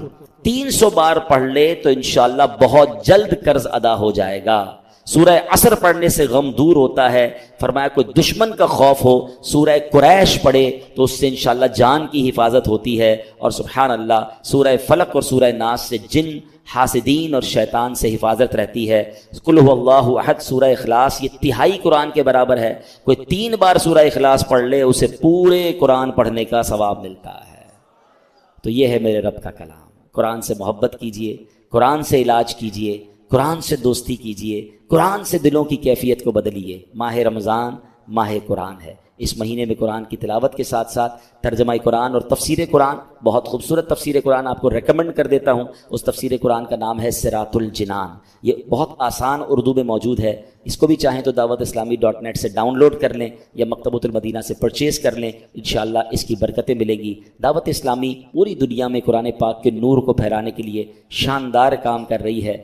300 بار پڑھ لے تو انشاءاللہ بہت جلد قرض ادا ہو جائے گا. سورہ عصر پڑھنے سے غم دور ہوتا ہے. فرمایا کوئی دشمن کا خوف ہو سورہ قریش پڑھے تو اس سے انشاءاللہ جان کی حفاظت ہوتی ہے. اور سبحان اللہ سورہ فلق اور سورہ ناس سے جن، حاسدین اور شیطان سے حفاظت رہتی ہے. قل هو اللہ احد سورہ اخلاص یہ تہائی قرآن کے برابر ہے. کوئی 3 بار سورہ اخلاص پڑھ لے اسے پورے قرآن پڑھنے کا ثواب ملتا ہے. تو یہ ہے میرے رب کا کلام. قرآن سے محبت کیجئے، قرآن سے علاج کیجئے، قرآن سے دوستی کیجئے، قرآن سے دلوں کی کیفیت کو بدلیے. ماہ رمضان ماہ قرآن ہے. اس مہینے میں قرآن کی تلاوت کے ساتھ ساتھ ترجمہ قرآن اور تفسیر قرآن، بہت خوبصورت تفسیر قرآن آپ کو ریکمنڈ کر دیتا ہوں. اس تفسیر قرآن کا نام ہے صراط الجنان. یہ بہت آسان اردو میں موجود ہے. اس کو بھی چاہیں تو dawatIslami.net سے ڈاؤن لوڈ کر لیں یا مکتبۃ المدینہ سے پرچیز کر لیں. انشاءاللہ اس کی برکتیں ملیں گی. دعوت اسلامی پوری دنیا میں قرآن پاک کے نور کو پھیلانے کے لیے شاندار کام کر رہی ہے.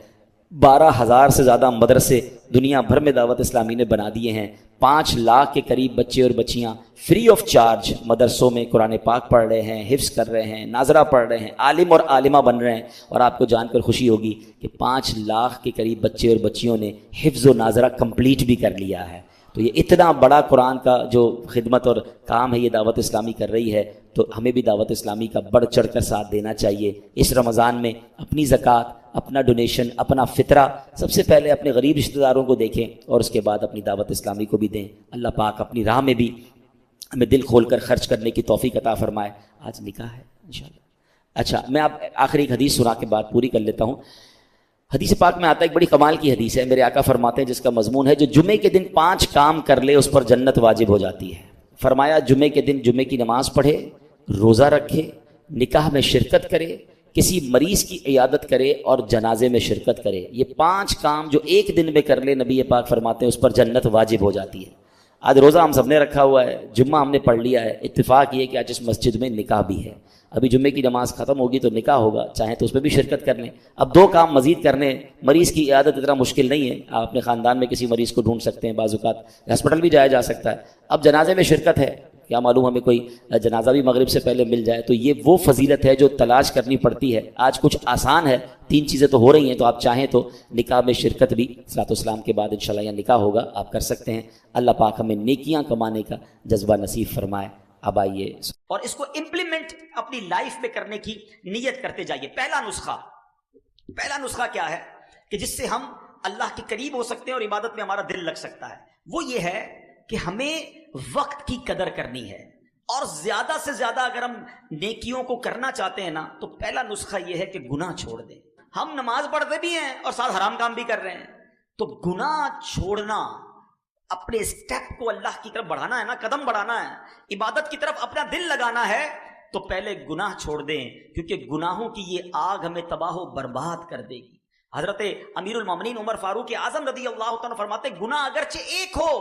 12,000 سے زیادہ مدرسے دنیا بھر میں دعوت اسلامی نے بنا دیے ہیں. 5 لاکھ کے قریب بچے اور بچیاں فری آف چارج مدرسوں میں قرآن پاک پڑھ رہے ہیں، حفظ کر رہے ہیں، ناظرہ پڑھ رہے ہیں، عالم اور عالمہ بن رہے ہیں. اور آپ کو جان کر خوشی ہوگی کہ 5 لاکھ کے قریب بچے اور بچیوں نے حفظ و ناظرہ کمپلیٹ بھی کر لیا ہے. تو یہ اتنا بڑا قرآن کا جو خدمت اور کام ہے یہ دعوت اسلامی کر رہی ہے، تو ہمیں بھی دعوت اسلامی کا بڑھ چڑھ کر ساتھ دینا چاہیے. اس رمضان میں اپنی زکوٰۃ، اپنا ڈونیشن، اپنا فطرہ سب سے پہلے اپنے غریب رشتہ داروں کو دیکھیں اور اس کے بعد اپنی دعوت اسلامی کو بھی دیں. اللہ پاک اپنی راہ میں بھی ہمیں دل کھول کر خرچ کرنے کی توفیق عطا فرمائے. آج نکاح ہے انشاءاللہ. اچھا، میں آپ آخری ایک حدیث سنا کے بات پوری کر لیتا ہوں. حدیث پاک میں آتا ہے، ایک بڑی کمال کی حدیث ہے. میرے آقا فرماتے ہیں جس کا مضمون ہے جو جمعے کے دن 5 کام کر لے اس پر جنت واجب ہو جاتی ہے. فرمایا جمعے کے دن جمعے کی نماز پڑھے، روزہ رکھے، نکاح میں شرکت کرے، کسی مریض کی عیادت کرے اور جنازے میں شرکت کرے. یہ 5 کام جو ایک دن میں کر لے نبی پاک فرماتے ہیں اس پر جنت واجب ہو جاتی ہے. آج روزہ ہم سب نے رکھا ہوا ہے، جمعہ ہم نے پڑھ لیا ہے. اتفاق یہ کہ آج اس مسجد میں نکاح بھی ہے. ابھی جمعے کی نماز ختم ہوگی تو نکاح ہوگا، چاہیں تو اس میں بھی شرکت کر لیں. اب 2 کام مزید کرنے. مریض کی عیادت اتنا مشکل نہیں ہے، آپ اپنے خاندان میں کسی مریض کو ڈھونڈ سکتے ہیں، بعض اوقات ہاسپٹل بھی جایا جا سکتا ہے. اب جنازے میں شرکت ہے، کیا معلوم ہمیں کوئی جنازہ بھی مغرب سے پہلے مل جائے. تو یہ وہ فضیلت ہے جو تلاش کرنی پڑتی ہے. آج کچھ آسان ہے، 3 چیزیں تو ہو رہی ہیں، تو آپ چاہیں تو نکاح میں شرکت بھی صلاۃ والسلام کے بعد انشاءاللہ یہ نکاح ہوگا، آپ کر سکتے ہیں. اللہ پاک ہمیں نیکیاں کمانے کا جذبہ نصیب فرمائے. اب آئیے اور اس کو امپلیمنٹ اپنی لائف میں کرنے کی نیت کرتے جائیے. پہلا نسخہ کیا ہے کہ جس سے ہم اللہ کے قریب ہو سکتے ہیں اور عبادت میں ہمارا دل لگ سکتا ہے، وہ یہ ہے کہ ہمیں وقت کی قدر کرنی ہے. اور زیادہ سے زیادہ اگر ہم نیکیوں کو کرنا چاہتے ہیں نا، تو پہلا نسخہ یہ ہے کہ گناہ چھوڑ دیں. ہم نماز پڑھتے بھی ہیں اور ساتھ حرام کام بھی کر رہے ہیں، تو گناہ چھوڑنا، اپنے اسٹیپ کو اللہ کی طرف بڑھانا ہے نا، قدم بڑھانا ہے، عبادت کی طرف اپنا دل لگانا ہے، تو پہلے گناہ چھوڑ دیں، کیونکہ گناہوں کی یہ آگ ہمیں تباہ و برباد کر دے گی. حضرت امیر المومنین عمر فاروق اعظم رضی اللہ تعالیٰ فرماتے ہیں گناہ اگرچہ ایک ہو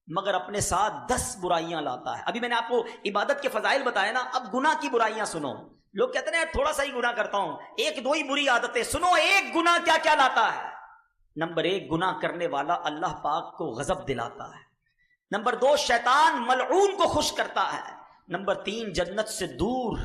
مگر اپنے ساتھ 10 برائیاں لاتا ہے. ابھی میں نے آپ کو عبادت کے فضائل بتائے نا، اب گناہ کی برائیاں سنو. لوگ کہتے ہیں تھوڑا سا ہی گناہ کرتا ہوں، 1-2 ہی بری عادتیں. سنو ایک گناہ کیا کیا لاتا ہے. نمبر 1، گناہ کرنے والا اللہ پاک کو غضب دلاتا ہے. نمبر 2، شیطان ملعون کو خوش کرتا ہے. نمبر 3، جنت سے دور.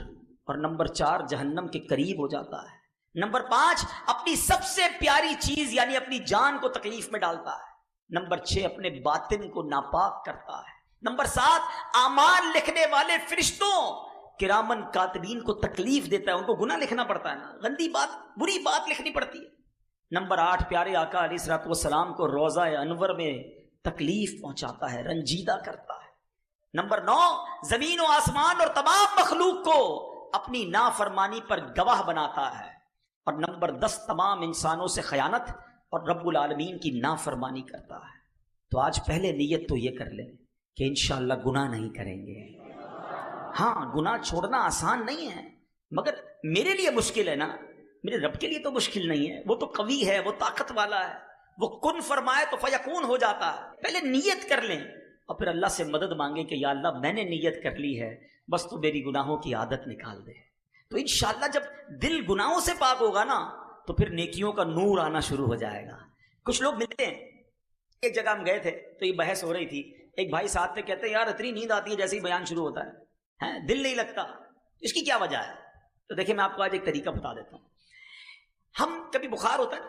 اور نمبر 4، جہنم کے قریب ہو جاتا ہے. نمبر 5، اپنی سب سے پیاری چیز یعنی اپنی جان کو تکلیف میں ڈالتا ہے. نمبر 6، اپنے باطن کو ناپاک کرتا ہے. نمبر 7، اعمال لکھنے والے فرشتوں کرامن کاتبین کو تکلیف دیتا ہے، ان کو گناہ لکھنا پڑتا ہے نا، گندی بات، بری بات لکھنی پڑتی ہے. نمبر 8، پیارے آقا علیہ الصلوۃ والسلام کو روضہ انور میں تکلیف پہنچاتا ہے، رنجیدہ کرتا ہے. نمبر 9، زمین و آسمان اور تمام مخلوق کو اپنی نافرمانی پر گواہ بناتا ہے. اور نمبر 10، تمام انسانوں سے خیانت اور رب العالمین کی نافرمانی کرتا ہے. تو آج پہلے نیت تو یہ کر لیں کہ انشاءاللہ گناہ نہیں کریں گے. ہاں، گناہ چھوڑنا آسان نہیں ہے، مگر میرے لیے مشکل ہے نا، میرے رب کے لیے تو مشکل نہیں ہے. وہ تو قوی ہے، وہ طاقت والا ہے، وہ کن فرمائے تو فیکون ہو جاتا ہے. پہلے نیت کر لیں اور پھر اللہ سے مدد مانگیں کہ یا اللہ میں نے نیت کر لی ہے، بس تو میری گناہوں کی عادت نکال دے. تو انشاءاللہ جب دل گناہوں سے پاک ہوگا نا تو پھر نیکیوں کا نور آنا شروع ہو جائے گا. کچھ لوگ ملتے ہیں، ایک جگہ ہم گئے تھے تو یہ بحث ہو رہی تھی. ایک بھائی ساتھ میں کہتے ہیں یار اتنی نیند آتی ہے جیسے ہی بیان شروع ہوتا ہے، دل نہیں لگتا، اس کی کیا وجہ ہے؟ تو دیکھیں میں آپ کو آج ایک طریقہ بتا دیتا ہوں. ہم کبھی بخار ہوتا ہے،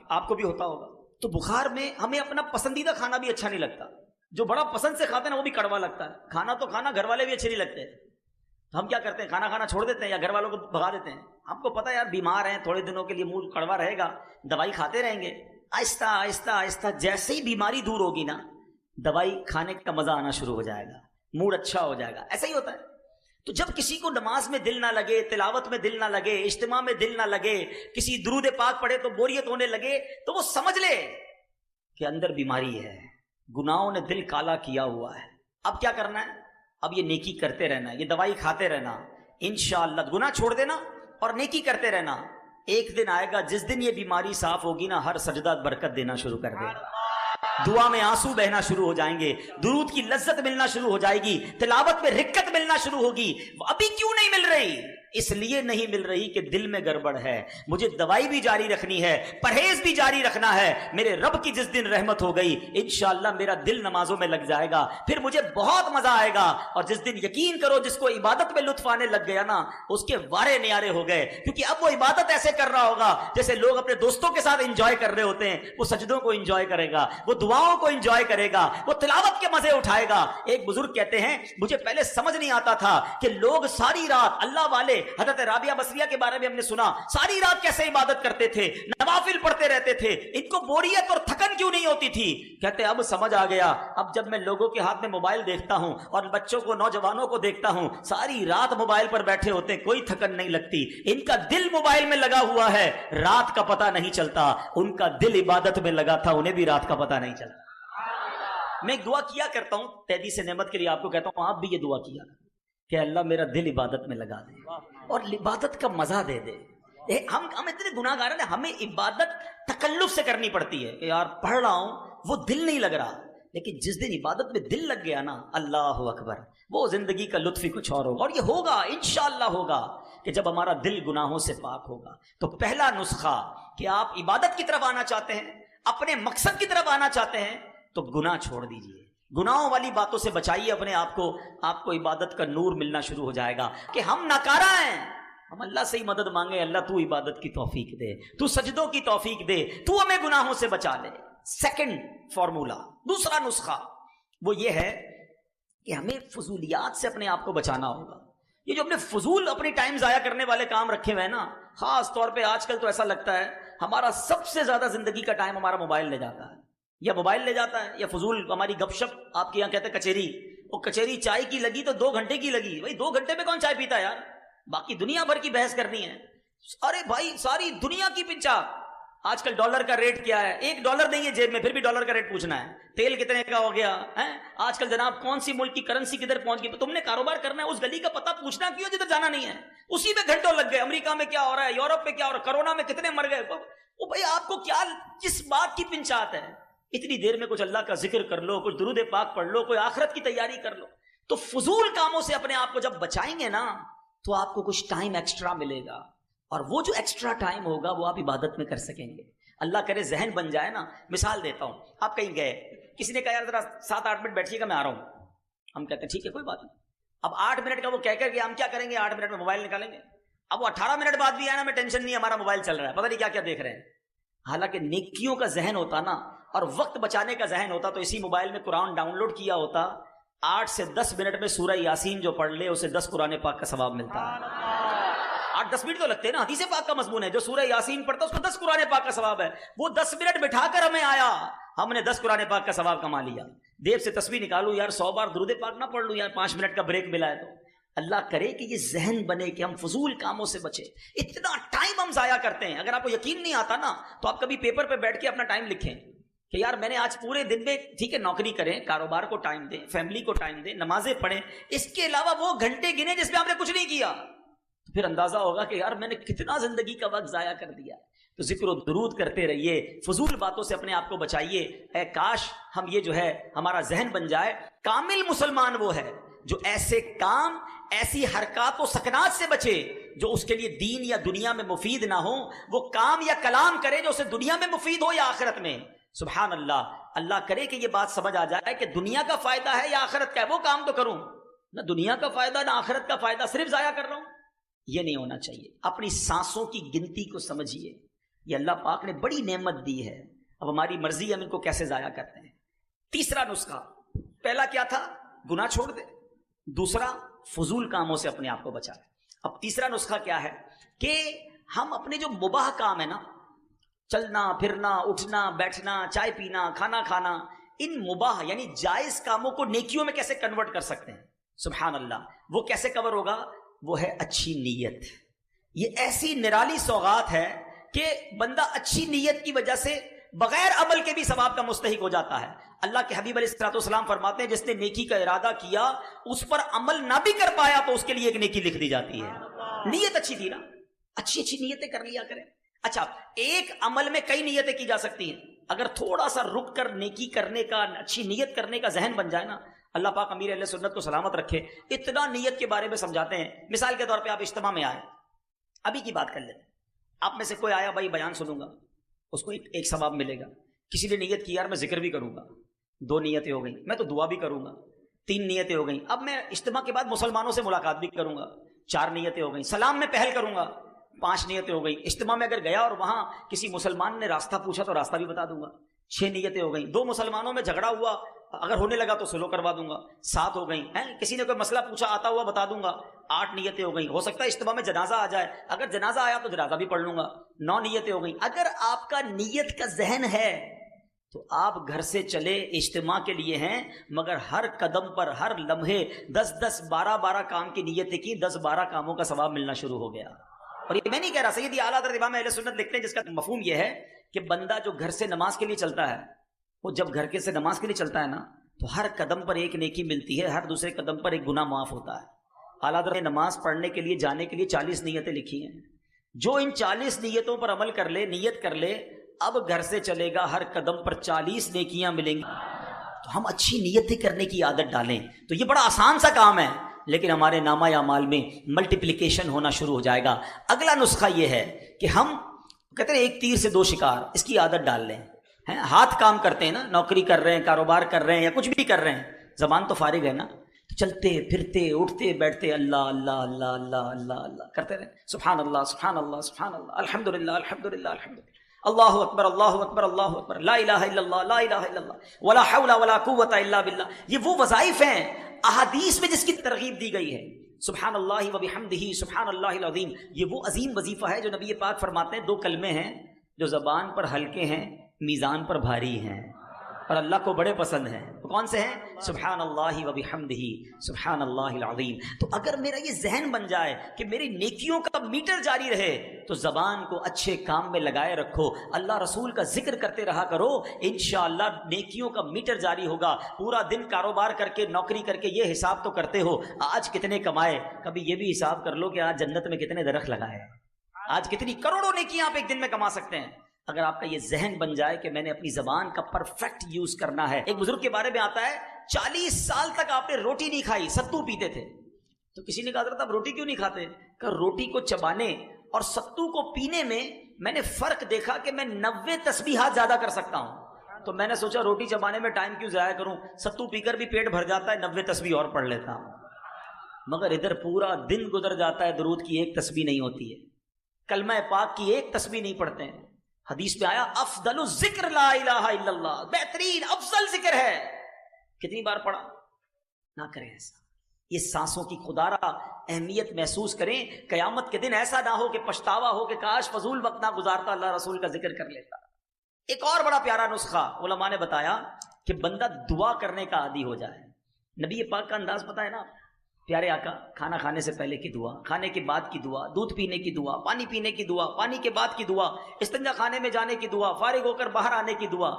آپ کو بھی ہوتا ہوگا، تو بخار میں ہمیں اپنا پسندیدہ کھانا بھی اچھا نہیں لگتا. جو بڑا پسند سے کھاتے ہیں نا وہ بھی کڑوا لگتا ہے. کھانا تو کھانا، گھر والے بھی اچھے نہیں لگتے. تو ہم کیا کرتے ہیں، کھانا چھوڑ دیتے ہیں یا گھر والوں کو بھگا دیتے ہیں. ہم کو پتہ ہے یار بیمار ہیں، تھوڑے دنوں کے لیے منہ کڑوا رہے گا، دوائی کھاتے رہیں گے. آہستہ آہستہ آہستہ جیسے ہی بیماری دور ہوگی نا، دوائی کھانے کا مزہ آنا شروع ہو جائے گا، موڈ اچھا ہو جائے گا. ایسا ہی ہوتا ہے. تو جب کسی کو نماز میں دل نہ لگے، تلاوت میں دل نہ لگے، اجتماع میں دل نہ لگے، کسی درود پاک پڑھے تو بوریت ہونے لگے، تو وہ سمجھ لے کہ اندر بیماری ہے، گناہوں نے دل کالا کیا ہوا ہے. اب کیا کرنا ہے؟ اب یہ نیکی کرتے رہنا، یہ دوائی کھاتے رہنا. انشاءاللہ گناہ چھوڑ دینا اور نیکی کرتے رہنا. ایک دن آئے گا جس دن یہ بیماری صاف ہوگی نا، ہر سجدہ برکت دینا شروع کر دے گا، دعا میں آنسو بہنا شروع ہو جائیں گے، درود کی لذت ملنا شروع ہو جائے گی، تلاوت میں رکت ملنا شروع ہوگی. ابھی کیوں نہیں مل رہی؟ اس لیے نہیں مل رہی کہ دل میں گڑبڑ ہے، مجھے دوائی بھی جاری رکھنی ہے، پرہیز بھی جاری رکھنا ہے۔ میرے رب کی جس دن رحمت ہو گئی انشاءاللہ میرا دل نمازوں میں لگ جائے گا، پھر مجھے بہت مزہ آئے گا۔ اور جس دن یقین کرو جس کو عبادت میں لطف آنے لگ گیا نا اس کے وارے نیارے ہو گئے، کیونکہ اب وہ عبادت ایسے کر رہا ہوگا جیسے لوگ اپنے دوستوں کے ساتھ انجوائے کر رہے ہوتے ہیں۔ وہ سجدوں کو انجوائے کرے گا، وہ دعاؤں کو انجوائے کرے گا، وہ تلاوت کے مزے اٹھائے گا۔ ایک بزرگ کہتے ہیں مجھے پہلے سمجھ نہیں آتا تھا کہ لوگ ساری رات، اللہ والے حضرت رابعہ بصریہ کے بارے میں ہم نے سنا، ساری رات کیسے عبادت کرتے تھے، نوافل پڑھتے رہتے تھے، ان کو بوریت اور تھکن کیوں نہیں ہوتی تھی؟ کہتے اب سمجھ آ گیا، اب جب میں لوگوں کے ہاتھ میں موبائل دیکھتا ہوں اور بچوں کو، نوجوانوں کو دیکھتا ہوں ساری رات موبائل پر بیٹھے ہوتے ہیں، کوئی تھکن نہیں لگتی، ان کا دل موبائل میں لگا ہوا ہے، رات کا پتہ نہیں چلتا۔ ان کا دل عبادت میں لگا تھا، انہیں بھی رات کا پتہ نہیں چلتا۔ میں ایک دعا کیا کرتا ہوں تحدیث نعمت کے لیے، آپ کو کہتا ہوں آپ بھی یہ دعا کیا کہ اللہ میرا دل عبادت میں لگا دے اور عبادت کا مزہ دے دے۔ ہم اتنے گناہ گار ہیں، ہمیں عبادت تکلف سے کرنی پڑتی ہے کہ یار پڑھ رہا ہوں وہ دل نہیں لگ رہا، لیکن جس دن عبادت میں دل لگ گیا نا، اللہ اکبر، وہ زندگی کا لطف ہی کچھ اور ہوگا۔ اور یہ ہوگا انشاءاللہ ہوگا کہ جب ہمارا دل گناہوں سے پاک ہوگا۔ تو پہلا نسخہ کہ آپ عبادت کی طرف آنا چاہتے ہیں، اپنے مقصد کی طرف آنا چاہتے ہیں، تو گناہ چھوڑ دیجئے، گناہوں والی باتوں سے بچائیے اپنے آپ کو، آپ کو عبادت کا نور ملنا شروع ہو جائے گا کہ ہم ناکارہ ہیں۔ ہم اللہ سے ہی مدد مانگے، اللہ تو عبادت کی توفیق دے، تو سجدوں کی توفیق دے، تو ہمیں گناہوں سے بچا لے۔ سیکنڈ فارمولا، دوسرا نسخہ وہ یہ ہے کہ ہمیں فضولیات سے اپنے آپ کو بچانا ہوگا۔ یہ جو اپنے فضول اپنی ٹائم ضائع کرنے والے کام رکھے ہوئے ہیں نا، خاص طور پہ آج کل تو ایسا لگتا ہے ہمارا سب سے زیادہ زندگی کا ٹائم ہمارا موبائل لے جاتا ہے، یا موبائل لے جاتا ہے یا فضول ہماری گپ شپ، آپ کے یہاں کہتے ہیں کچہری، وہ کچہری چائے کی لگی تو 2 گھنٹے کی لگی، بھائی 2 گھنٹے میں کون چائے پیتا ہے یار، باقی دنیا بھر کی بحث کرنی ہے۔ ارے بھائی ساری دنیا کی پنچا، آج کل ڈالر کا ریٹ کیا ہے، $1 نہیں ہے جیب میں پھر بھی ڈالر کا ریٹ پوچھنا ہے، تیل کتنے کا ہو گیا ہے، آج کل جناب کون سی ملک کی کرنسی کدھر پہنچ گئی، تم نے کاروبار کرنا ہے اس گلی کا پتہ پوچھنا کیوں جدھر جانا نہیں ہے، اسی میں گھنٹوں لگ گئے، امریکہ میں کیا ہو رہا ہے، یورپ میں کیا ہو رہا ہے، کرونا میں کتنے مر گئے، وہ بھائی آپ کو کیا کس بات کی پنچات ہے؟ اتنی دیر میں کچھ اللہ کا ذکر کر لو، کچھ درود پاک پڑھ لو، کوئی آخرت کی تیاری کر لو۔ تو فضول کاموں سے اپنے آپ کو جب بچائیں گے نا تو آپ کو کچھ ٹائم ایکسٹرا ملے گا، اور وہ جو ایکسٹرا ٹائم ہوگا وہ آپ عبادت میں کر سکیں گے۔ اللہ کرے ذہن بن جائے نا۔ مثال دیتا ہوں، آپ کہیں گئے، کسی نے کہا یار ذرا 7-8 منٹ بیٹھیے گا میں آ رہا ہوں، ہم کہتے ہیں ٹھیک ہے کوئی بات نہیں۔ اب 8 منٹ کا وہ کہہ کر کے ہم کیا کریں گے، 8 منٹ میں موبائل نکالیں گے۔ اب وہ 18 منٹ بعد بھی آیا نا، میں ٹینشن نہیں، ہمارا موبائل چل رہا ہے، پتہ نہیں کیا کیا دیکھ رہے ہیں۔ حالانکہ نیکیوں کا ذہن ہوتا نا اور وقت بچانے کا ذہن ہوتا تو اسی موبائل میں قرآن ڈاؤن لوڈ کیا ہوتا، 8 سے 10 منٹ میں سورہ یاسین جو پڑھ لے اسے 10 قرآن پاک کا ثواب ملتا ہے۔ 8-10 منٹ تو لگتے ہیں نا، حدیث پاک کا مضمون ہے، جو سورہ یاسین پڑھتا اس کو 10 قرآن پاک کا ثواب ہے۔ وہ 10 منٹ بٹھا کر ہمیں آیا، ہم نے 10 قرآن پاک کا ثواب کما لیا۔ دیو سے تسبیح نکالوں یار، 100 بار درود پاک نہ پڑھ لوں یار، 5 منٹ کا بریک ملا ہے تو۔ اللہ کرے کہ یہ ذہن بنے کہ ہم فضول کاموں سے بچے۔ اتنا ٹائم ہم ضائع کرتے ہیں، اگر آپ کو یقین نہیں آتا نا تو آپ کبھی پیپر پہ بیٹھ کے اپنا ٹائم لکھیں کہ یار میں نے آج پورے دن میں، ٹھیک ہے نوکری کریں، کاروبار کو ٹائم دیں، فیملی کو ٹائم دیں، نمازیں پڑھیں، اس کے علاوہ وہ گھنٹے گنے جس میں آپ نے کچھ نہیں کیا، تو پھر اندازہ ہوگا کہ یار میں نے کتنا زندگی کا وقت ضائع کر دیا۔ تو ذکر و درود کرتے رہیے، فضول باتوں سے اپنے آپ کو بچائیے۔ اے کاش ہم یہ جو ہے ہمارا ذہن بن جائے۔ کامل مسلمان وہ ہے جو ایسے کام، ایسی حرکات و سکنات سے بچے جو اس کے لیے دین یا دنیا میں مفید نہ ہو، وہ کام یا کلام کرے جو اسے دنیا میں مفید ہو یا آخرت میں۔ سبحان اللہ، اللہ کرے کہ یہ بات سمجھ آ جائے کہ دنیا کا فائدہ ہے یا آخرت کا ہے، وہ کام تو کروں، نہ دنیا کا فائدہ نہ آخرت کا فائدہ، صرف ضائع کر رہا ہوں، یہ نہیں ہونا چاہیے۔ اپنی سانسوں کی گنتی کو سمجھیے، یہ اللہ پاک نے بڑی نعمت دی ہے، اب ہماری مرضی ہم ان کو کیسے ضائع کرتے ہیں۔ تیسرا نسخہ، پہلا کیا تھا، گناہ چھوڑ دے، دوسرا فضول کاموں سے اپنے آپ کو بچائے۔ اب تیسرا نسخہ کیا ہے کہ ہم اپنے جو مباح کام ہے نا، چلنا پھرنا، اٹھنا بیٹھنا، چائے پینا، کھانا کھانا، ان مباح یعنی جائز کاموں کو نیکیوں میں کیسے کنورٹ کر سکتے ہیں۔ سبحان اللہ، وہ کیسے کور ہوگا، وہ ہے اچھی نیت۔ یہ ایسی نرالی سوغات ہے کہ بندہ اچھی نیت کی وجہ سے بغیر عمل کے بھی ثواب کا مستحق ہو جاتا ہے۔ اللہ کے حبیب علیہ الصلوۃ والسلام فرماتے ہیں جس نے نیکی کا ارادہ کیا اس پر عمل نہ بھی کر پایا تو اس کے لیے ایک نیکی لکھ دی جاتی ہے۔ نیت اچھی تھی نا، اچھی اچھی نیتیں کر لیا کریں۔ اچھا، ایک عمل میں کئی نیتیں کی جا سکتی ہیں، اگر تھوڑا سا رک کر نیکی کرنے کا، اچھی نیت کرنے کا ذہن بن جائے نا، اللہ پاک امیر اہل سنت کو سلامت رکھے، اتنا نیت کے بارے میں سمجھاتے ہیں. مثال کے طور پہ آپ اجتماع میں آئے، ابھی کی بات کر لیتے ہیں، آپ میں سے کوئی آیا بھائی بیان سنوں گا، اس کو ایک ثواب ملے گا. کسی نے نیت کی یار میں ذکر بھی کروں گا، 2 نیتیں ہو گئیں، میں تو دعا بھی کروں گا، 3 نیتیں ہو گئیں. اب میں اجتماع کے بعد مسلمانوں سے ملاقات بھی کروں گا، 4 نیتیں ہو گئیں. سلام میں پہل کروں گا، 5 نیتیں ہو گئیں. اجتماع میں اگر گیا اور وہاں کسی مسلمان نے راستہ پوچھا تو راستہ بھی بتا دوں گا، 6 نیتیں ہو گئیں. 2 مسلمانوں میں جھگڑا ہوا، اگر ہونے لگا تو سلو کروا دوں گا، 7 ہو گئیں. کسی نے کوئی مسئلہ پوچھا آتا ہوا بتا دوں گا، 8 نیتیں ہو گئیں. ہو سکتا ہے اجتماع میں جنازہ آ جائے، اگر جنازہ آیا تو جنازہ بھی پڑھ لوں گا، 9 نیتیں ہو گئیں. اگر آپ کا نیت کا ذہن ہے تو آپ گھر سے چلے اجتماع کے لیے ہیں، مگر ہر قدم پر ہر لمحے 10 12 کام کی نیتیں کی، 10 12 کاموں کا ثواب ملنا شروع ہو گیا. اور یہ میں نہیں کہہ رہا، سیدی اعلیٰ حضرت امام اہل سنت لکھتے ہیں جس کا مفہوم یہ ہے کہ بندہ جو گھر سے نماز کے لیے چلتا ہے، وہ جب گھر کے سے نماز کے لیے چلتا ہے نا تو ہر قدم پر ایک نیکی ملتی ہے، ہر دوسرے قدم پر ایک گناہ معاف ہوتا ہے. اعلیٰ حضرت نے نماز پڑھنے کے لیے جانے کے لیے 40 نیتیں لکھی ہیں. جو ان 40 نیتوں پر عمل کر لے، نیت کر لے، اب گھر سے چلے گا ہر قدم پر 40 نیکیاں ملیں گی. تو ہم اچھی نیتیں کرنے کی عادت ڈالیں تو یہ بڑا آسان سا کام ہے، لیکن ہمارے نامہ اعمال میں ملٹیپلیکیشن ہونا شروع ہو جائے گا. اگلا نسخہ یہ ہے کہ ہم کہتے ہیں 1 تیر سے 2 شکار، اس کی عادت ڈال لیں. ہاتھ کام کرتے ہیں نا، نوکری کر رہے ہیں، کاروبار کر رہے ہیں یا کچھ بھی کر رہے ہیں، زبان تو فارغ ہے نا، چلتے پھرتے اٹھتے بیٹھتے اللہ اللہ اللہ اللہ اللہ اللہ کرتے رہے، سبحان اللہ سبحان اللہ سبحان اللہ، الحمدللہ الحمدللہ الحمدللہ، اللہ اکبر اللہ اکبر اللہ اکبر، لا الہ الا اللہ لا الہ الا اللہ، ولا حول ولا قوت الا باللہ. یہ وہ وظائف ہیں احادیث میں جس کی ترغیب دی گئی ہے. سبحان اللہ و بحمدہ سبحان اللہ العظیم، یہ وہ عظیم وظیفہ ہے جو نبی پاک فرماتے ہیں 2 کلمے ہیں جو زبان پر ہلکے ہیں، میزان پر بھاری ہیں اور اللہ کو بڑے پسند ہیں. وہ کون سے ہیں؟ سبحان اللہ و بحمدہ سبحان اللہ العظیم. تو اگر میرا یہ ذہن بن جائے کہ میری نیکیوں کا میٹر جاری رہے تو زبان کو اچھے کام میں لگائے رکھو، اللہ رسول کا ذکر کرتے رہا کرو، انشاءاللہ نیکیوں کا میٹر جاری ہوگا. پورا دن کاروبار کر کے نوکری کر کے یہ حساب تو کرتے ہو آج کتنے کمائے، کبھی یہ بھی حساب کر لو کہ آج جنت میں کتنے درخت لگائے، آج کتنی کروڑوں نیکیاں آپ ایک دن میں کما سکتے ہیں. اگر آپ کا یہ ذہن بن جائے کہ میں نے اپنی زبان کا پرفیکٹ یوز کرنا ہے. ایک بزرگ کے بارے میں آتا ہے 40 سال تک آپ نے روٹی نہیں کھائی، ستو پیتے تھے. تو کسی نے کہا حضرت آپ روٹی کیوں نہیں کھاتے؟ کہ روٹی کو چبانے اور ستو کو پینے میں نے فرق دیکھا کہ میں 90 تسبیحات زیادہ کر سکتا ہوں. تو میں نے سوچا روٹی چبانے میں ٹائم کیوں ضائع کروں، ستو پی کر بھی پیٹ بھر جاتا ہے، 90 تسبیح اور پڑھ لیتا ہوں. مگر ادھر پورا دن گزر جاتا ہے، درود کی ایک تسبیح نہیں ہوتی ہے، کلمہ پاک کی ایک تسبیح نہیں پڑھتے ہیں. حدیث میں آیا افضل الذکر لا الہ الا اللہ، بہترین افضل ذکر ہے. کتنی بار پڑھا؟ نہ کریں ایسا. یہ سانسوں کی خدارہ اہمیت محسوس کریں. قیامت کے دن ایسا نہ ہو کہ پچھتاوا ہو کہ کاش فضول وقت نہ گزارتا، اللہ رسول کا ذکر کر لیتا. ایک اور بڑا پیارا نسخہ علماء نے بتایا کہ بندہ دعا کرنے کا عادی ہو جائے. نبی پاک کا انداز پتہ ہے نا، پیارے آقا کھانا کھانے سے پہلے کی دعا، کھانے کے بعد کی دعا، دودھ پینے کی دعا، پانی پینے کی دعا، پانی کے بعد کی دعا، استنجا خانے میں جانے کی دعا، فارغ ہو کر باہر آنے کی دعا،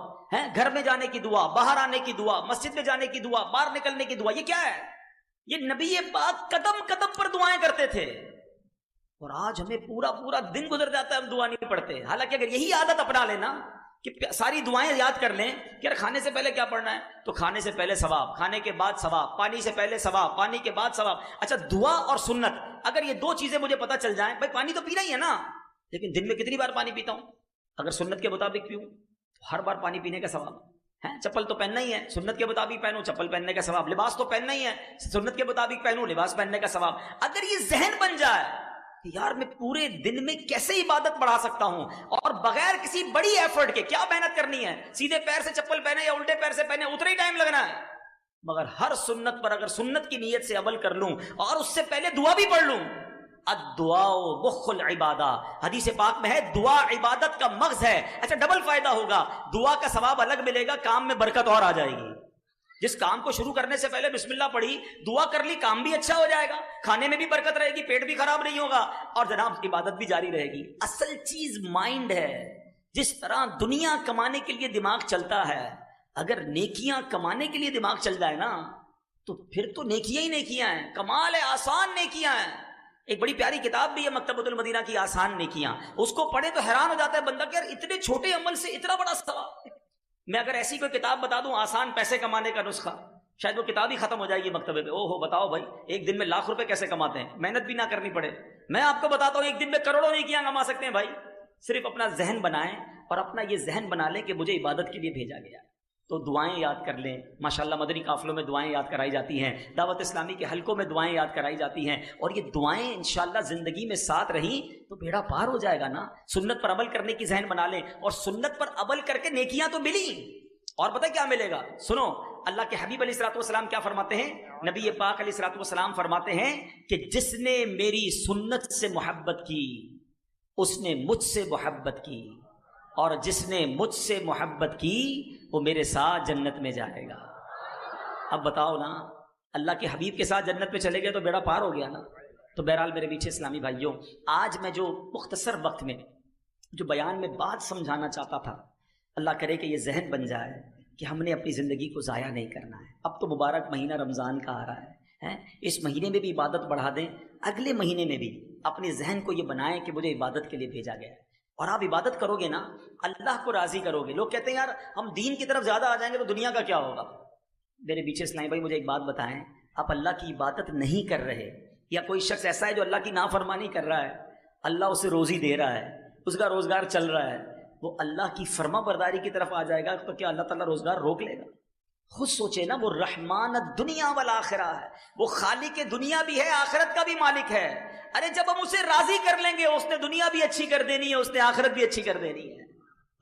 گھر میں جانے کی دعا، باہر آنے کی دعا، مسجد میں جانے کی دعا، باہر نکلنے کی دعا. یہ کیا ہے؟ یہ نبی پاک قدم قدم پر دعائیں کرتے تھے. اور آج ہمیں پورا پورا دن گزر جاتا ہے ہم دعا نہیں پڑھتے. حالانکہ اگر یہی عادت اپنا لینا کہ ساری دعائیں یاد کر لیں کہ یار کھانے سے پہلے کیا پڑھنا ہے، تو کھانے سے پہلے ثواب، کھانے کے بعد ثواب، پانی سے پہلے ثواب، پانی کے بعد ثواب. اچھا دعا اور سنت، اگر یہ 2 چیزیں مجھے پتہ چل جائیں، بھائی پانی تو پینا ہی ہے نا، لیکن دن میں کتنی بار پانی پیتا ہوں؟ اگر سنت کے مطابق پیوں تو ہر بار پانی پینے کا ثواب ہے. چپل تو پہننا ہی ہے، سنت کے مطابق پہنوں، چپل پہننے کا ثواب. لباس تو پہننا ہی ہے، سنت کے مطابق پہنوں، لباس پہننے کا ثواب. اگر یہ ذہن بن جائے کہ یار میں پورے دن میں کیسے عبادت بڑھا سکتا ہوں اور بغیر کسی بڑی ایفرٹ کے، کیا محنت کرنی ہے، سیدھے پیر سے چپل پہنے یا الٹے پیر سے پہنے اتنا ہی ٹائم لگنا ہے، مگر ہر سنت پر اگر سنت کی نیت سے عمل کر لوں اور اس سے پہلے دعا بھی پڑھ لوں. الدعاء مخ العبادہ، حدیث پاک میں ہے دعا عبادت کا مغز ہے. اچھا ڈبل فائدہ ہوگا، دعا کا ثواب الگ ملے گا، کام میں برکت اور آ جائے گی. جس کام کو شروع کرنے سے پہلے بسم اللہ پڑھی، دعا کر لی، کام بھی اچھا ہو جائے گا، کھانے میں بھی برکت رہے گی، پیٹ بھی خراب نہیں ہوگا، اور جناب عبادت بھی جاری رہے گی. اصل چیز مائنڈ ہے. جس طرح دنیا کمانے کے لیے دماغ چلتا ہے، اگر نیکیاں کمانے کے لیے دماغ چل جائے نا تو پھر تو نیکیاں ہی نیکیاں ہیں. کمال ہے، آسان نیکیاں ہیں. ایک بڑی پیاری کتاب بھی ہے مکتبۃ المدینہ کی، آسان نیکیاں. اس کو پڑھے تو حیران ہو جاتا ہے بندہ کہ یار اتنے چھوٹے عمل سے اتنا بڑا ثواب. میں اگر ایسی کوئی کتاب بتا دوں آسان پیسے کمانے کا نسخہ، شاید وہ کتاب ہی ختم ہو جائے گی مکتبے پہ. او ہو بتاؤ بھائی ایک دن میں لاکھ روپے کیسے کماتے ہیں, محنت بھی نہ کرنی پڑے. میں آپ کو بتاتا ہوں ایک دن میں کروڑوں نیکیاں کما سکتے ہیں بھائی. صرف اپنا ذہن بنائیں اور اپنا یہ ذہن بنا لیں کہ مجھے عبادت کے لیے بھیجا گیا. تو دعائیں یاد کر لیں. ماشاءاللہ مدنی قافلوں میں دعائیں یاد کرائی جاتی ہیں, دعوت اسلامی کے حلقوں میں دعائیں یاد کرائی جاتی ہیں, اور یہ دعائیں انشاءاللہ زندگی میں ساتھ رہیں تو بیڑا پار ہو جائے گا نا. سنت پر عمل کرنے کی ذہن بنا لیں, اور سنت پر عمل کر کے نیکیاں تو ملی. اور پتہ کیا ملے گا؟ سنو, اللہ کے حبیب علیہ الصلوۃ والسلام کیا فرماتے ہیں؟ نبی پاک علیہ الصلوۃ والسلام فرماتے ہیں کہ جس نے میری سنت سے محبت کی اس نے مجھ سے محبت کی, اور جس نے مجھ سے محبت کی وہ میرے ساتھ جنت میں جائے گا. اب بتاؤ نا, اللہ کے حبیب کے ساتھ جنت میں چلے گئے تو بیڑا پار ہو گیا نا. تو بہرحال میرے پیچھے اسلامی بھائیوں, آج میں جو مختصر وقت میں جو بیان میں بات سمجھانا چاہتا تھا, اللہ کرے کہ یہ ذہن بن جائے کہ ہم نے اپنی زندگی کو ضائع نہیں کرنا ہے. اب تو مبارک مہینہ رمضان کا آ رہا ہے, اس مہینے میں بھی عبادت بڑھا دیں, اگلے مہینے میں بھی اپنے ذہن کو یہ بنائیں کہ مجھے عبادت کے لیے بھیجا گیا ہے. اور آپ عبادت کرو گے نا, اللہ کو راضی کرو گے. لوگ کہتے ہیں یار ہم دین کی طرف زیادہ آ جائیں گے تو دنیا کا کیا ہوگا. میرے پیچھے اسلامی بھائی مجھے ایک بات بتائیں, آپ اللہ کی عبادت نہیں کر رہے, یا کوئی شخص ایسا ہے جو اللہ کی نافرمانی کر رہا ہے, اللہ اسے روزی دے رہا ہے, اس کا روزگار چل رہا ہے, وہ اللہ کی فرما برداری کی طرف آ جائے گا تو کیا اللہ تعالیٰ روزگار روک لے گا؟ خود سوچے نا, وہ رحمان الدنیا والآخرہ ہے, وہ خالق دنیا بھی ہے آخرت کا بھی مالک ہے. ارے جب ہم اسے راضی کر لیں گے, اس نے دنیا بھی اچھی کر دینی ہے, اس نے آخرت بھی اچھی کر دینی ہے.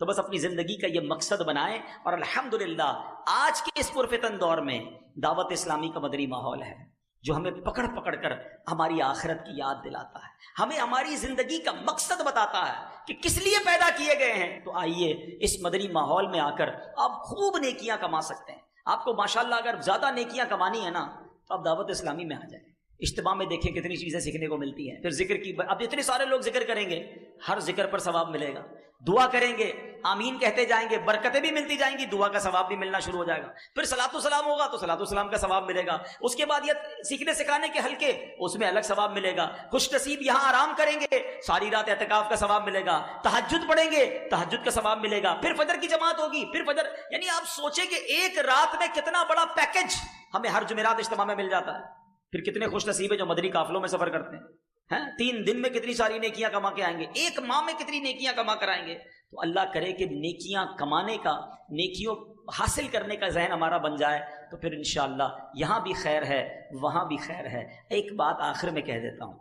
تو بس اپنی زندگی کا یہ مقصد بنائیں. اور الحمدللہ آج کے اس پرفتن دور میں دعوت اسلامی کا مدنی ماحول ہے جو ہمیں پکڑ پکڑ کر ہماری آخرت کی یاد دلاتا ہے, ہمیں ہماری زندگی کا مقصد بتاتا ہے کہ کس لیے پیدا کیے گئے ہیں. تو آئیے اس مدنی ماحول میں آ کر آپ خوب نیکیاں کما سکتے ہیں. آپ کو ماشاءاللہ اگر زیادہ نیکیاں کمانی ہے نا تو آپ دعوت اسلامی میں آ جائیں. اجتماع میں دیکھیں کتنی چیزیں سیکھنے کو ملتی ہیں. پھر ذکر کی, اب اتنے سارے لوگ ذکر کریں گے, ہر ذکر پر ثواب ملے گا. دعا کریں گے, آمین کہتے جائیں گے, برکتیں بھی ملتی جائیں گی, دعا کا ثواب بھی ملنا شروع ہو جائے گا. پھر صلاۃ و سلام ہوگا تو صلاۃ و سلام کا ثواب ملے گا. اس کے بعد یہ سیکھنے سکھانے کے حلقے, اس میں الگ ثواب ملے گا. خوش نصیب یہاں آرام کریں گے, ساری رات اعتکاف کا ثواب ملے گا. تہجد پڑھیں گے, تہجد کا ثواب ملے گا. پھر فجر کی جماعت ہوگی, پھر فجر, یعنی آپ سوچیں کہ ایک رات میں کتنا بڑا پیکج ہمیں ہر جمعرات اجتماع میں مل جاتا ہے. پھر کتنے خوش نصیب ہیں جو مدنی قافلوں میں سفر کرتے ہیں, 3 دن میں کتنی ساری نیکیاں کما کے آئیں گے, 1 ماہ میں کتنی نیکیاں کما کر آئیں گے. تو اللہ کرے کہ نیکیاں کمانے کا, نیکیوں حاصل کرنے کا ذہن ہمارا بن جائے تو پھر انشاءاللہ یہاں بھی خیر ہے, وہاں بھی خیر ہے. ایک بات آخر میں کہہ دیتا ہوں,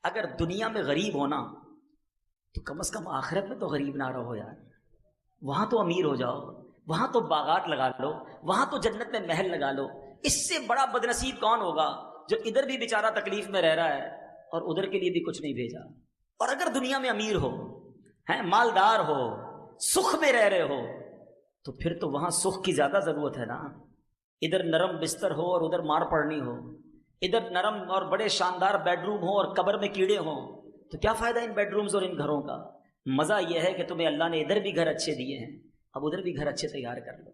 اگر دنیا میں غریب ہونا تو کم از کم آخرت میں تو غریب نہ رہو یار. وہاں تو امیر ہو جاؤ, وہاں تو باغات لگا لو, وہاں تو جنت میں محل لگا لو. اس سے بڑا بدنصیب کون ہوگا جو ادھر بھی بیچارہ تکلیف میں رہ رہا ہے اور ادھر کے لیے بھی کچھ نہیں بھیجا. اور اگر دنیا میں امیر ہو, مالدار ہو, سکھ میں رہ رہے ہو, تو پھر تو وہاں سکھ کی زیادہ ضرورت ہے نا. ادھر نرم بستر ہو اور ادھر مار پڑنی ہو, ادھر نرم اور بڑے شاندار بیڈ روم ہو اور قبر میں کیڑے ہوں, تو کیا فائدہ ان بیڈ رومز اور ان گھروں کا. مزہ یہ ہے کہ تمہیں اللہ نے ادھر بھی گھر اچھے دیے ہیں, اب ادھر بھی گھر اچھے تیار کر لو.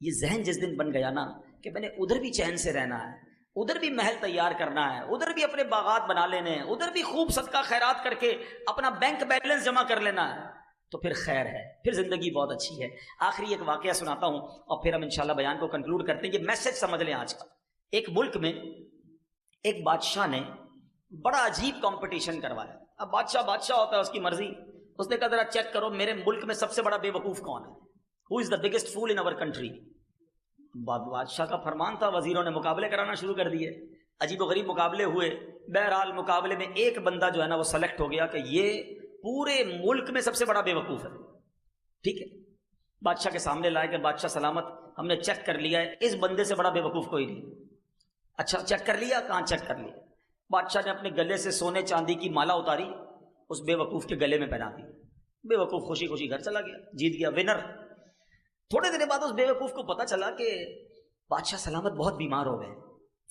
یہ ذہن جس دن بن گیا نا کہ میں نے ادھر بھی چین سے رہنا ہے, ادھر بھی محل تیار کرنا ہے, ادھر بھی اپنے باغات بنا لینے ہیں, ادھر بھی خوب صدقہ خیرات کر کے اپنا بینک بیلنس جمع کر لینا ہے, تو پھر خیر ہے, پھر زندگی بہت اچھی ہے. آخری ایک واقعہ سناتا ہوں اور پھر ہم انشاءاللہ بیان کو کنکلوڈ کرتے ہیں. یہ میسج سمجھ لیں آج کا. ایک ملک میں ایک بادشاہ نے بڑا عجیب کمپٹیشن کروایا. اب بادشاہ ہوتا ہے, اس کی مرضی. اس نے کہا ذرا چیک کرو میرے ملک میں سب سے بڑا بے وقوف کون ہے, ہو از the biggest fool in our country. بادشاہ کا فرمان تھا, وزیروں نے مقابلے کرانا شروع کر دیے. عجیب و غریب مقابلے ہوئے. بہرحال مقابلے میں ایک بندہ جو ہے نا وہ سلیکٹ ہو گیا کہ یہ پورے ملک میں سب سے بڑا بے وقوف ہے. ٹھیک ہے, بادشاہ کے سامنے لائے کہ بادشاہ سلامت, ہم نے چیک کر لیا ہے, اس بندے سے بڑا بے وقوف کوئی نہیں. اچھا چیک کر لیا, کہاں چیک کر لیا. بادشاہ نے اپنے گلے سے سونے چاندی کی مالا اتاری, اس بے وقوف کے گلے میں پہنا دی. بے وقوف خوشی خوشی گھر چلا گیا, جیت گیا, ونر. تھوڑے دن بعد اس بے وقوف کو پتا چلا کہ بادشاہ سلامت بہت بیمار ہو گئے,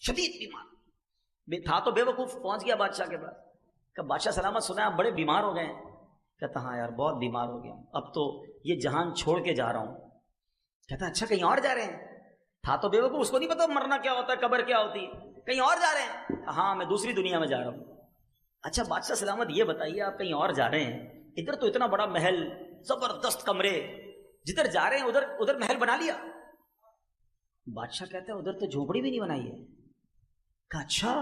شدید بیمار تھا. تو بے وقوف پہنچ گیا بادشاہ کے پاس کہ بادشاہ سلامت سنا آپ بڑے بیمار ہو گئے. کہتا ہاں یار بہت بیمار ہو گیا ہوں, اب تو یہ جہان چھوڑ کے جا رہا ہوں. کہتا اچھا کہیں اور جا رہے ہیں. تھا تو بے وقوف, اس کو نہیں پتا مرنا کیا ہوتا ہے, قبر کیا ہوتی ہے. کہیں اور جا رہے ہیں. ہاں میں دوسری دنیا میں جا رہا ہوں. اچھا بادشاہ سلامت یہ بتائیے آپ کہیں اور جا رہے ہیں, ادھر تو اتنا بڑا محل, زبردست کمرے, جدھر جا رہے ہیں ادھر محل بنا لیا. بادشاہ کہتا ہے ادھر تو جھوپڑی بھی نہیں بنائی ہے. کہا اچھا.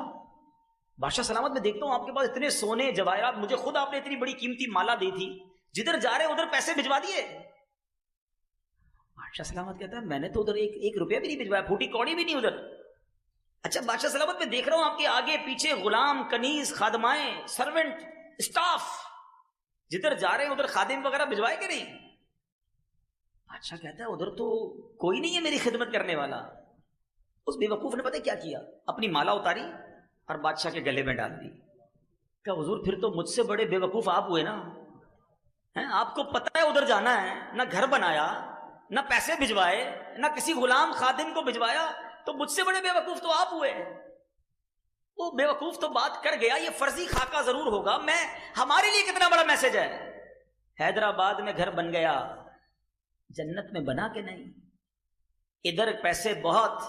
بادشاہ سلامت میں دیکھتا ہوں آپ کے پاس اتنے سونے جواہرات, مجھے خود آپ نے اتنی بڑی قیمتی مالا دی تھی, جدھر جا رہے ادھر پیسے بھجوا دیے. بادشاہ سلامت کہتا ہے میں نے تو ادھر ایک روپیہ بھی نہیں بھجوایا, پھوٹی کوڑی بھی نہیں ادھر. اچھا بادشاہ سلامت میں دیکھ رہا ہوں آپ کے آگے پیچھے غلام, کنیز, خادمائیں, سرونٹ, اسٹاف, جدھر جا رہے ہیں ادھر خادم وغیرہ بھجوائے کہ نہیں؟ بادشاہ کہتا ہے ادھر تو کوئی نہیں ہے میری خدمت کرنے والا. اس بے وقوف نے پتہ کیا کیا, اپنی مالا اتاری اور بادشاہ کے گلے میں ڈال دی. کہ حضور پھر تو مجھ سے بڑے بے وقوف آپ ہوئے نا, آپ کو پتہ ہے ادھر جانا ہے, نہ گھر بنایا, نہ پیسے بھجوائے, نہ کسی غلام خادم کو بھجوایا, تو مجھ سے بڑے بے وقوف تو آپ ہوئے. وہ بے وقوف تو بات کر گیا, یہ فرضی خاکہ ضرور ہوگا, میں ہمارے لیے کتنا بڑا میسج ہے. حیدرآباد میں گھر بن گیا, جنت میں بنا کہ نہیں؟ ادھر پیسے بہت,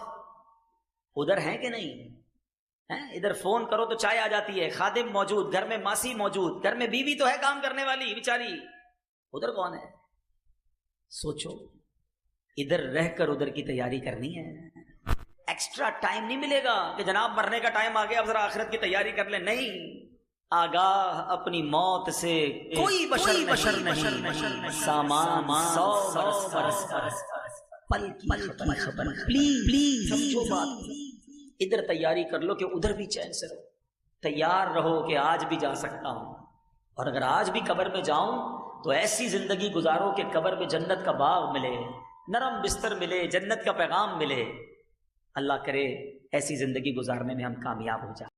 ادھر ہیں کہ نہیں؟ ادھر فون کرو تو چائے آ جاتی ہے, خادم موجود, گھر میں ماسی موجود, گھر میں بیوی تو ہے کام کرنے والی بیچاری, ادھر کون ہے؟ سوچو, ادھر رہ کر ادھر کی تیاری کرنی ہے. ایکسٹرا ٹائم نہیں ملے گا کہ جناب مرنے کا ٹائم آ گیا اب ذرا آخرت کی تیاری کر لیں. نہیں, آگاہ اپنی موت سے کوئی بشر نہیں, سامان 100 برس پل کی خبر. پلیز سمجھو بات, ادھر تیاری کر لو کہ ادھر بھی چین سے رہو. تیار رہو کہ آج بھی جا سکتا ہوں, اور اگر آج بھی قبر میں جاؤں تو ایسی زندگی گزارو کہ قبر میں جنت کا باغ ملے, نرم بستر ملے, جنت کا پیغام ملے. اللہ کرے ایسی زندگی گزارنے میں ہم کامیاب ہو جائیں.